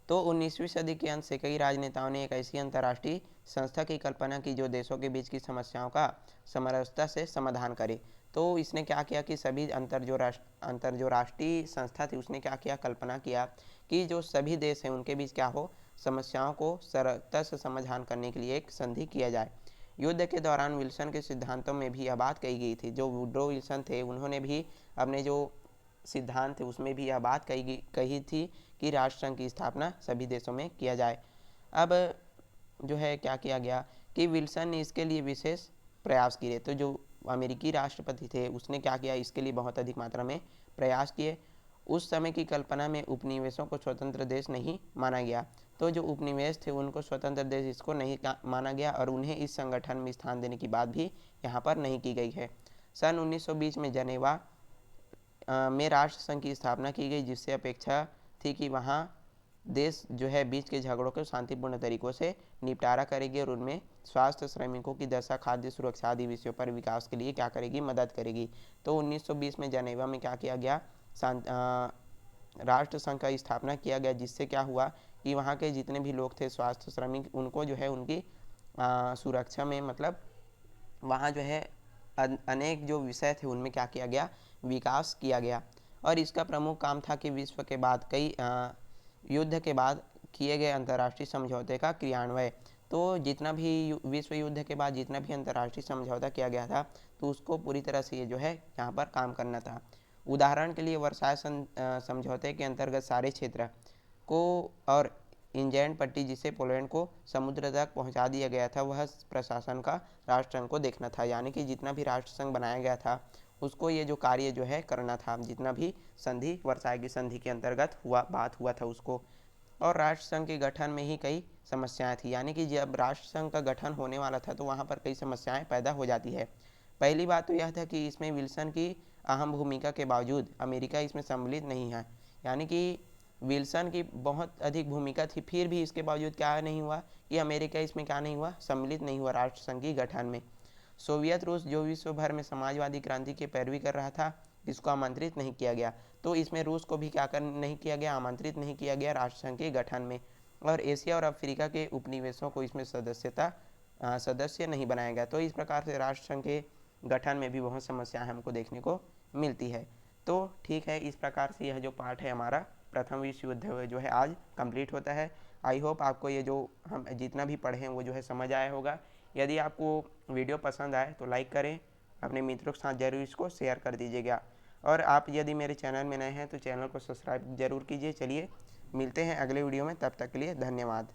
तो 19वीं सदी के अंत से कई राजनेताओं ने एक ऐसी अंतर्राष्ट्रीय संस्था की कल्पना की जो देशों के बीच की समस्याओं का समरसता से समाधान करे। तो इसने क्या किया कि सभी अंतर जो राष्ट्रीय संस्था थी उसने क्या किया, कल्पना किया कि जो सभी देश हैं उनके बीच क्या हो, समस्याओं को सरलता से समाधान करने के लिए एक संधि किया जाए। युद्ध के दौरान विल्सन के सिद्धांतों में भी यह बात कही गई थी। जो वुड्रो विल्सन थे उन्होंने भी अपने जो सिद्धांत थे उसमें भी यह बात कही थी कि राष्ट्र संघ की स्थापना सभी देशों में किया जाए। अब जो है क्या किया गया कि विल्सन ने इसके लिए विशेष प्रयास किए। तो जो अमेरिकी राष्ट्रपति थे उसने क्या किया, इसके लिए बहुत अधिक मात्रा में प्रयास किए। उस समय की कल्पना में उपनिवेशों को स्वतंत्र देश नहीं माना गया। तो जो उपनिवेश थे उनको स्वतंत्र देश इसको नहीं माना गया और उन्हें इस संगठन में स्थान देने की बात भी यहाँ पर नहीं की गई है। सन 1920 में जनेवा में राष्ट्र संघ की स्थापना की गई, जिससे अपेक्षा थी कि वहाँ देश जो है बीच के झगड़ों को शांतिपूर्ण तरीकों से निपटारा करेगी और उनमें स्वास्थ्य, श्रमिकों की दशा, खाद्य सुरक्षा आदि विषयों पर विकास के लिए क्या करेगी, मदद करेगी। तो 1920 में जनेवा में क्या किया गया, राष्ट्र संघ का स्थापना किया गया, जिससे क्या हुआ कि वहाँ के जितने भी लोग थे, स्वास्थ्य, श्रमिक, उनको जो है उनकी सुरक्षा में, मतलब वहाँ जो है अनेक जो विषय थे उनमें क्या किया गया, विकास किया गया। और इसका प्रमुख काम था कि विश्व के बाद कई युद्ध के बाद किए गए अंतर्राष्ट्रीय समझौते का क्रियान्वयन। तो जितना भी विश्व युद्ध के बाद जितना भी अंतर्राष्ट्रीय समझौता किया गया था तो उसको पूरी तरह से ये जो है यहाँ पर काम करना था। उदाहरण के लिए वर्साई समझौते के अंतर्गत सारे क्षेत्र को और इंजैन पट्टी जिसे पोलैंड को समुद्र तक पहुंचा दिया गया था, वह प्रशासन का राष्ट्र संघ को देखना था। यानी कि जितना भी राष्ट्र संघ बनाया गया था उसको ये जो कार्य जो है करना था, जितना भी संधि वर्साई की संधि के अंतर्गत बात हुआ था उसको। और राष्ट्र संघ के गठन में ही कई समस्याएं थी। यानी कि जब राष्ट्र संघ का गठन होने वाला था तो वहाँ पर कई समस्याएं पैदा हो जाती है। पहली बात तो यह था कि इसमें विल्सन की अहम भूमिका के बावजूद अमेरिका इसमें सम्मिलित नहीं है। यानी कि विल्सन की बहुत अधिक भूमिका थी, फिर भी इसके बावजूद क्या नहीं हुआ कि अमेरिका इसमें क्या नहीं हुआ, सम्मिलित नहीं हुआ राष्ट्र संघ की गठन में। सोवियत रूस जो विश्व भर में समाजवादी क्रांति की पैरवी कर रहा था, इसको आमंत्रित नहीं किया गया, तो इसमें रूस को भी क्या कर नहीं किया गया, आमंत्रित नहीं किया गया राष्ट्र संघ के गठन में। और एशिया और अफ्रीका के उपनिवेशों को इसमें सदस्य नहीं बनाया गया। तो इस प्रकार से राष्ट्र संघ के गठन में भी बहुत समस्याएं हमको देखने को मिलती है। तो ठीक है, इस प्रकार से यह जो पार्ट है हमारा प्रथम विश्व युद्ध जो है आज कंप्लीट होता है। आई होप आपको ये जो हम जितना भी पढ़े हैं वो जो है समझ आया होगा। यदि आपको वीडियो पसंद आए तो लाइक करें, अपने मित्रों के साथ जरूर इसको शेयर कर दीजिएगा। और आप यदि मेरे चैनल में नए हैं तो चैनल को सब्सक्राइब जरूर कीजिए। चलिए मिलते हैं अगले वीडियो में, तब तक के लिए धन्यवाद।